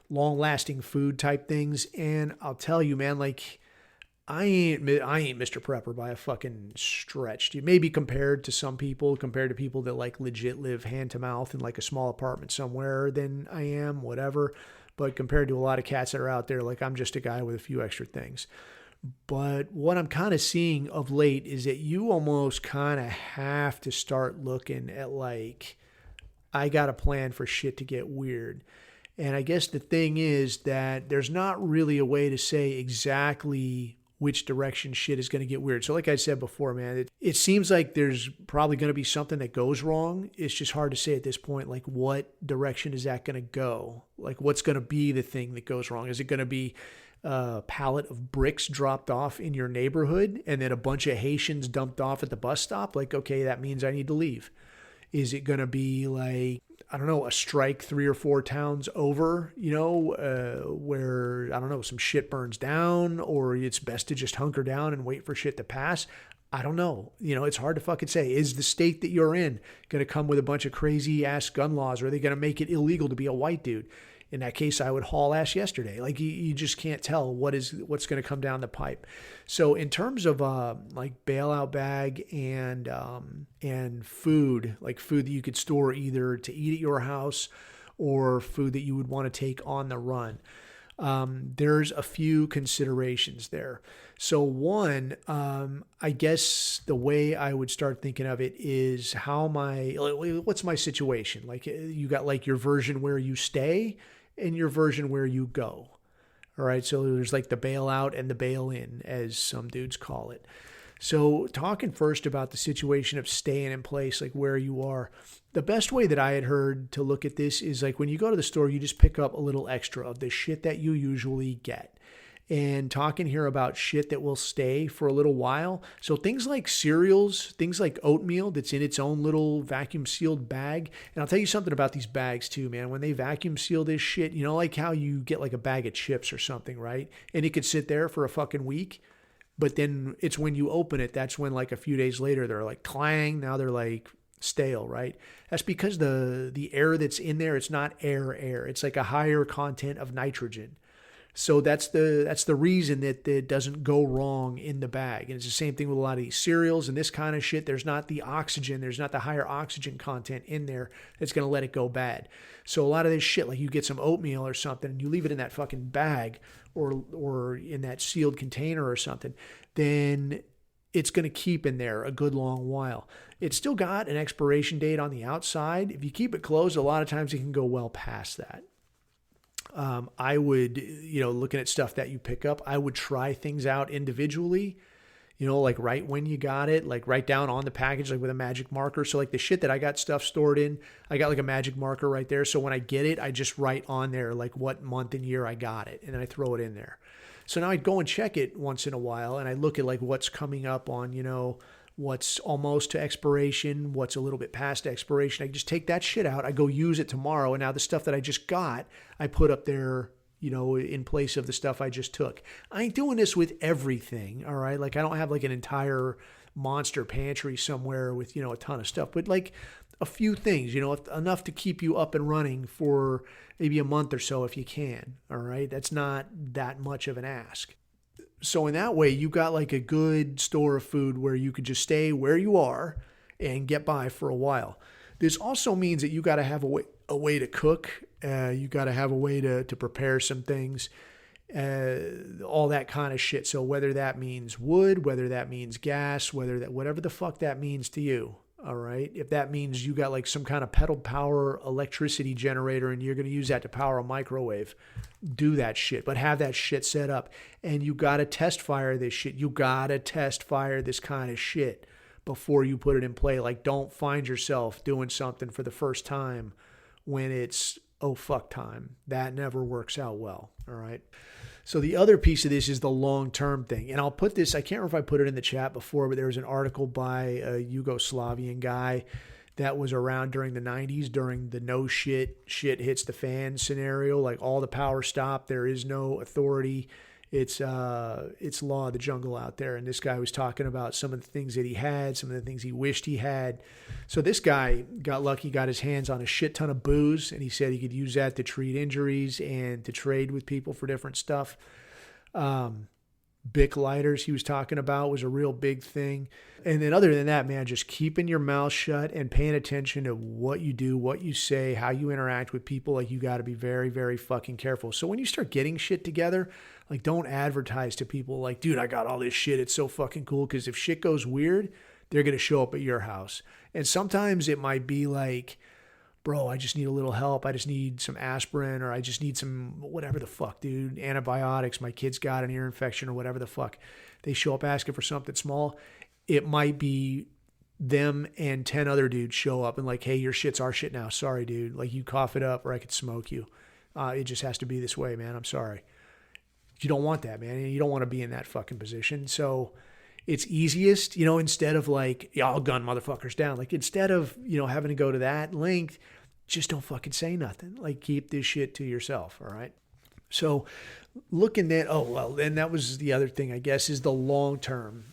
long-lasting food type things. And I'll tell you, man, like, I ain't Mr. Prepper by a fucking stretch, dude. Maybe compared to people that like legit live hand to mouth in like a small apartment somewhere than I am, whatever. But compared to a lot of cats that are out there, like I'm just a guy with a few extra things. But what I'm kind of seeing of late is that you almost kind of have to start looking at like, I got a plan for shit to get weird. And I guess the thing is that there's not really a way to say exactly which direction shit is going to get weird. So like I said before, man, it seems like there's probably going to be something that goes wrong. It's just hard to say at this point, like what direction is that going to go? Like what's going to be the thing that goes wrong? Is it going to be a pallet of bricks dropped off in your neighborhood and then a bunch of Haitians dumped off at the bus stop? Like, okay, that means I need to leave. Is it going to be like, I don't know, a strike 3 or 4 towns over, where, I don't know, some shit burns down, or it's best to just hunker down and wait for shit to pass? I don't know. It's hard to fucking say. Is the state that you're in going to come with a bunch of crazy ass gun laws? Or are they going to make it illegal to be a white dude? In that case, I would haul ass yesterday. Like you just can't tell what's going to come down the pipe. So in terms of like bailout bag and food, like food that you could store either to eat at your house or food that you would want to take on the run, there's a few considerations there. So one, I guess the way I would start thinking of it is what's my situation? Like you got like your version where you stay and your version where you go. All right. So there's like the bailout and the bail in, as some dudes call it. So talking first about the situation of staying in place, like where you are, the best way that I had heard to look at this is like when you go to the store, you just pick up a little extra of the shit that you usually get. And talking here about shit that will stay for a little while. So things like cereals, things like oatmeal that's in its own little vacuum sealed bag. And I'll tell you something about these bags too, man. When they vacuum seal this shit, like how you get like a bag of chips or something, right? And it could sit there for a fucking week. But then it's when you open it, that's when like a few days later, they're like clang. Now they're like stale, right? That's because the air that's in there, it's not air. It's like a higher content of nitrogen. So that's the reason that it doesn't go wrong in the bag. And it's the same thing with a lot of these cereals and this kind of shit. There's not the oxygen. There's not the higher oxygen content in there that's going to let it go bad. So a lot of this shit, like you get some oatmeal or something and you leave it in that fucking bag or in that sealed container or something, then it's going to keep in there a good long while. It's still got an expiration date on the outside. If you keep it closed, a lot of times it can go well past that. I would, looking at stuff that you pick up, I would try things out individually, like right when you got it, like write down on the package, like with a magic marker. So like the shit that I got stuff stored in, I got like a magic marker right there. So when I get it, I just write on there like what month and year I got it and then I throw it in there. So now I'd go and check it once in a while, and I look at like what's coming up on, what's almost to expiration, what's a little bit past expiration. I just take that shit out. I go use it tomorrow. And now the stuff that I just got, I put up there, in place of the stuff I just took. I ain't doing this with everything. All right. Like I don't have like an entire monster pantry somewhere with, a ton of stuff, but like a few things, enough to keep you up and running for maybe a month or so if you can. All right. That's not that much of an ask. So in that way, you got like a good store of food where you could just stay where you are and get by for a while. This also means that you got to have a way to cook. You got to have a way to prepare some things, all that kind of shit. So whether that means wood, whether that means gas, whatever the fuck that means to you. All right. If that means you got like some kind of pedal power electricity generator and you're going to use that to power a microwave, do that shit, but have that shit set up. And you got to test fire this shit. You got to test fire this kind of shit before you put it in play. Like don't find yourself doing something for the first time when it's, oh fuck time. That never works out well. All right. So the other piece of this is the long-term thing. And I'll put this, I can't remember if I put it in the chat before, but there was an article by a Yugoslavian guy that was around during the 90s, during the no shit hits the fan scenario. Like all the power stopped. There is no authority. It's law of the jungle out there. And this guy was talking about some of the things that he had, some of the things he wished he had. So this guy got lucky, got his hands on a shit ton of booze, and he said he could use that to treat injuries and to trade with people for different stuff. Bic lighters he was talking about was a real big thing. And then other than that, man, just keeping your mouth shut and paying attention to what you do, what you say, how you interact with people. Like you got to be very, very fucking careful. So when you start getting shit together, like don't advertise to people like, dude, I got all this shit. It's so fucking cool. Because if shit goes weird, they're going to show up at your house. And sometimes it might be like, bro, I just need a little help. I just need some aspirin, or I just need some whatever the fuck, dude. Antibiotics. My kid's got an ear infection or whatever the fuck. They show up asking for something small. It might be them and 10 other dudes show up and like, hey, your shit's our shit now. Sorry, dude. Like you cough it up or I could smoke you. It just has to be this way, man. I'm sorry. You don't want that, man. You don't want to be in that fucking position. So it's easiest, instead of like, yeah, I'll gun motherfuckers down. Like instead of, having to go to that length, just don't fucking say nothing. Like keep this shit to yourself. All right. So looking at, and that was the other thing, I guess, is the long-term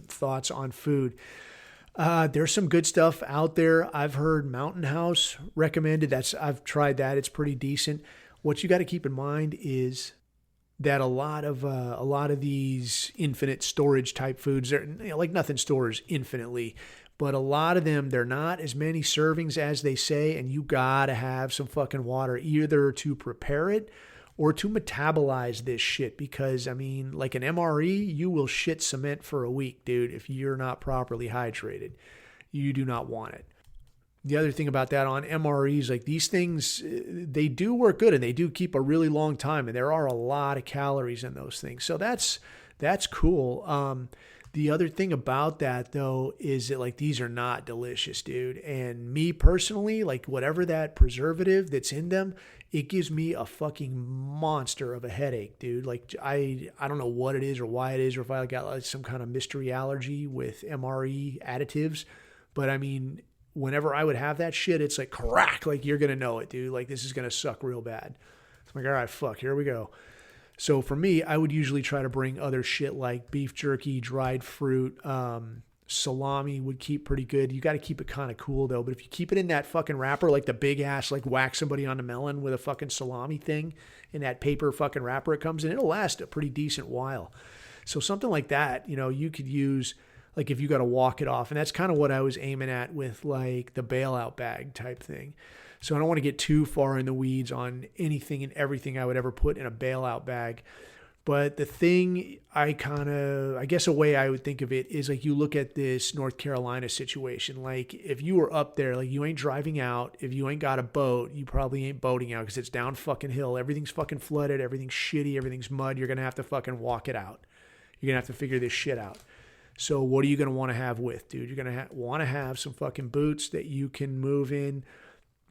thoughts on food. There's some good stuff out there. I've heard Mountain House recommended. I've tried that. It's pretty decent. What you got to keep in mind is that a lot of these infinite storage type foods, they're like nothing stores infinitely, but a lot of them, they're not as many servings as they say, and you gotta have some fucking water either to prepare it or to metabolize this shit. Because like an MRE, you will shit cement for a week, dude, if you're not properly hydrated. You do not want it. The other thing about that on MREs, like these things, they do work good and they do keep a really long time, and there are a lot of calories in those things. So that's cool. The other thing about that though is that like these are not delicious, dude. And me personally, like whatever that preservative that's in them, it gives me a fucking monster of a headache, dude. Like I don't know what it is or why it is, or if I got like some kind of mystery allergy with MRE additives, but whenever I would have that shit, it's like crack, like you're going to know it, dude. Like this is going to suck real bad. It's like, all right, fuck, here we go. So for me, I would usually try to bring other shit like beef jerky, dried fruit, salami would keep pretty good. You got to keep it kind of cool though. But if you keep it in that fucking wrapper, like the big ass, like whack somebody on the melon with a fucking salami thing in that paper fucking wrapper it comes in, it'll last a pretty decent while. So something like that, you could use, like if you got to walk it off. And that's kind of what I was aiming at with like the bailout bag type thing. So I don't want to get too far in the weeds on anything and everything I would ever put in a bailout bag. But the thing I guess a way I would think of it is like you look at this North Carolina situation. Like if you were up there, like you ain't driving out. If you ain't got a boat, you probably ain't boating out because it's down fucking hill. Everything's fucking flooded. Everything's shitty. Everything's mud. You're going to have to fucking walk it out. You're going to have to figure this shit out. So what are you going to want to have with, dude? You're going to want to have some fucking boots that you can move in,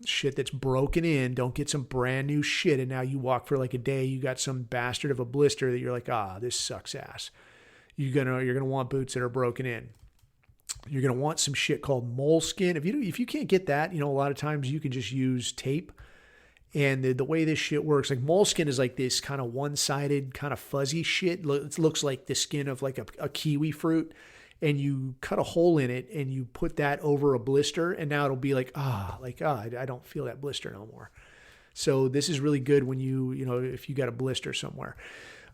Shit that's broken in. Don't get some brand new shit. And now you walk for like a day, you got some bastard of a blister that you're like, this sucks ass. You're gonna want boots that are broken in. You're gonna want some shit called moleskin. If you can't get that, a lot of times you can just use tape. And the way this shit works, like moleskin is like this kind of one-sided, kind of fuzzy shit. It looks like the skin of like a kiwi fruit. And you cut a hole in it and you put that over a blister, and now it'll be like, I don't feel that blister no more. So this is really good when if you got a blister somewhere.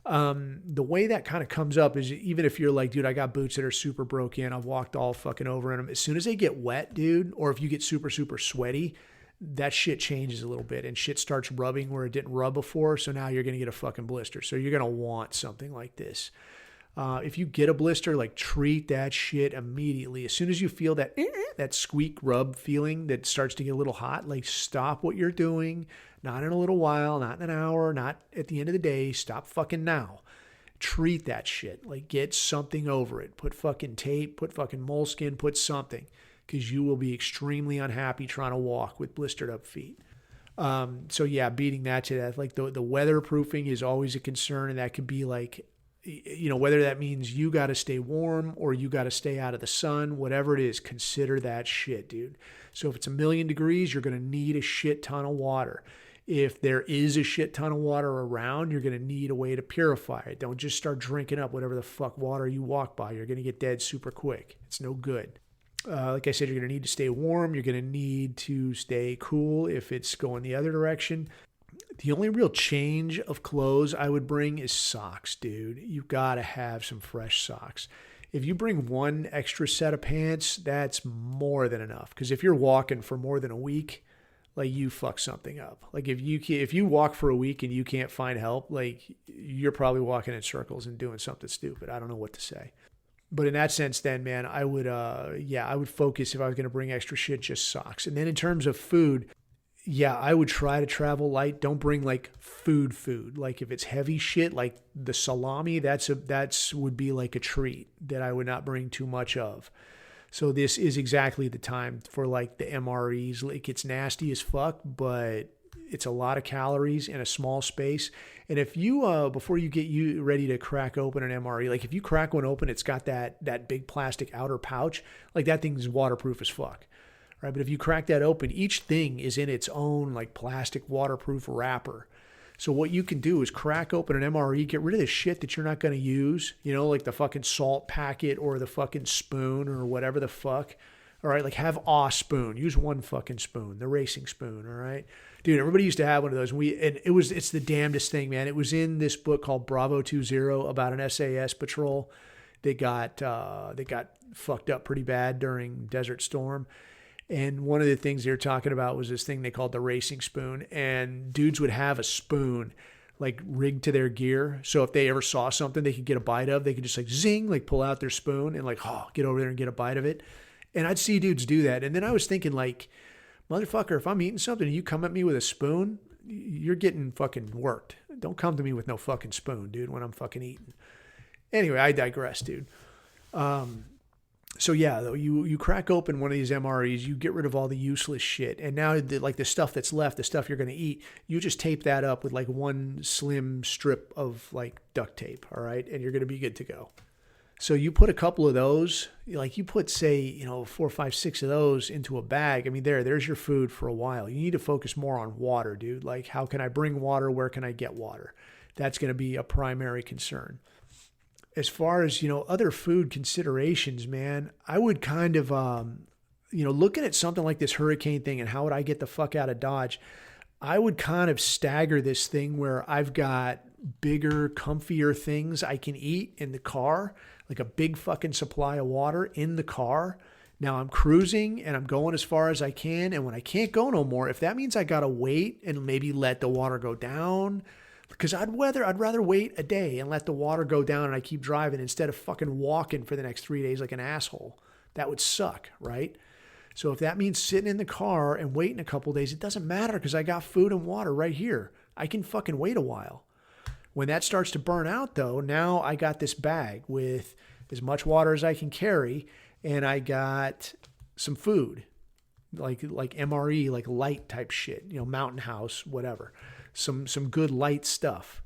The way that kind of comes up is, even if you're like, dude, I got boots that are super broke in, I've walked all fucking over in them. As soon as they get wet, dude, or if you get super, super sweaty, that shit changes a little bit and shit starts rubbing where it didn't rub before. So now you're going to get a fucking blister. So you're going to want something like this. If you get a blister, like treat that shit immediately. As soon as you feel that squeak rub feeling that starts to get a little hot, like stop what you're doing. Not in a little while, not in an hour, not at the end of the day. Stop fucking now. Treat that shit. Like get something over it. Put fucking tape, put fucking moleskin, put something. Because you will be extremely unhappy trying to walk with blistered up feet. So yeah, beating that to death. Like the weatherproofing is always a concern, and that could be like, whether that means you got to stay warm or you got to stay out of the sun, whatever it is, consider that shit, dude. So if it's 1,000,000 degrees, you're going to need a shit ton of water. If there is a shit ton of water around, you're going to need a way to purify it. Don't just start drinking up whatever the fuck water you walk by. You're going to get dead super quick. It's no good. Like I said, you're going to need to stay warm. You're going to need to stay cool if it's going the other direction. The only real change of clothes I would bring is socks, dude. You've got to have some fresh socks. If you bring one extra set of pants, that's more than enough. Because if you're walking for more than a week, like you fuck something up. Like if you walk for a week and you can't find help, like you're probably walking in circles and doing something stupid. I don't know what to say. But in that sense, then, man, I would focus, if I was going to bring extra shit, just socks. And then in terms of food, yeah, I would try to travel light. Don't bring like food. Like if it's heavy shit, like the salami, that's would be like a treat that I would not bring too much of. So this is exactly the time for like the MREs. Like it's nasty as fuck, but it's a lot of calories in a small space. And if you, before you get ready to crack open an MRE, like if you crack one open, it's got that big plastic outer pouch. Like that thing's waterproof as fuck. Right, but if you crack that open, each thing is in its own like plastic waterproof wrapper. So what you can do is crack open an MRE, get rid of the shit that you're not going to use, like the fucking salt packet or the fucking spoon or whatever the fuck. All right, like have a spoon. Use one fucking spoon, the racing spoon. All right, dude. Everybody used to have one of those. It's the damnedest thing, man. It was in this book called Bravo 20 about an SAS patrol. They got fucked up pretty bad during Desert Storm. And one of the things they were talking about was this thing they called the racing spoon. And dudes would have a spoon like rigged to their gear. So if they ever saw something they could get a bite of, they could just like zing, like pull out their spoon and like, get over there and get a bite of it. And I'd see dudes do that. And then I was thinking like, motherfucker, if I'm eating something and you come at me with a spoon, you're getting fucking worked. Don't come to me with no fucking spoon, dude, when I'm fucking eating. Anyway, I digress, dude. So yeah, though, you crack open one of these MREs, you get rid of all the useless shit. And now the stuff that's left, the stuff you're going to eat, you just tape that up with like one slim strip of like duct tape. All right. And you're going to be good to go. So you put a couple of those, like you put, say, 4, 5, 6 of those into a bag. I mean, there's your food for a while. You need to focus more on water, dude. Like, how can I bring water? Where can I get water? That's going to be a primary concern. As far as, other food considerations, man, I would kind of, looking at something like this hurricane thing and how would I get the fuck out of Dodge, I would kind of stagger this thing where I've got bigger, comfier things I can eat in the car, like a big fucking supply of water in the car. Now I'm cruising and I'm going as far as I can. And when I can't go no more, if that means I got to wait and maybe let the water go down, because I'd rather wait a day and let the water go down and I keep driving instead of fucking walking for the next 3 days like an asshole. That would suck, right? So if that means sitting in the car and waiting a couple days, it doesn't matter because I got food and water right here. I can fucking wait a while. When that starts to burn out, though, now I got this bag with as much water as I can carry and I got some food. like MRE, like light type shit, Mountain House, whatever. Some good light stuff.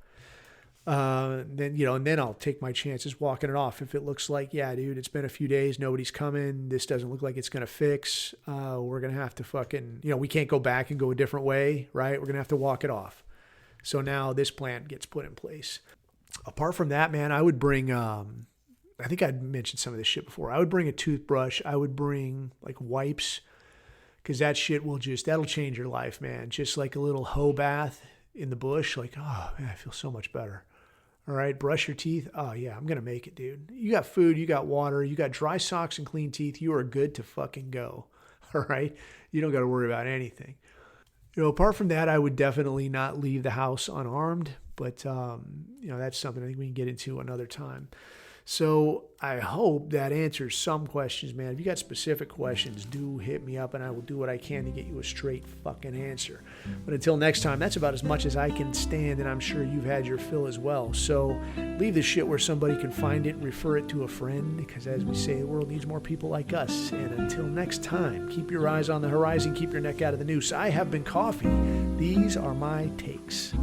Then I'll take my chances walking it off. If it looks like, yeah, dude, it's been a few days, nobody's coming, this doesn't look like it's going to fix, we're going to have to fucking, we can't go back and go a different way, right? We're going to have to walk it off. So now this plan gets put in place. Apart from that, man, I would bring, I think I'd mentioned some of this shit before. I would bring a toothbrush. I would bring like wipes, because that shit that'll change your life, man. Just like a little hoe bath in the bush. Like, oh, man, I feel so much better. All right, brush your teeth. Oh, yeah, I'm going to make it, dude. You got food, you got water, you got dry socks and clean teeth. You are good to fucking go. All right? You don't got to worry about anything. Apart from that, I would definitely not leave the house unarmed. But, that's something I think we can get into another time. So I hope that answers some questions, man. If you got specific questions, do hit me up and I will do what I can to get you a straight fucking answer. But until next time, that's about as much as I can stand, and I'm sure you've had your fill as well. So leave this shit where somebody can find it and refer it to a friend, because as we say, the world needs more people like us. And until next time, keep your eyes on the horizon, keep your neck out of the noose. I have been Coffee. These are my takes.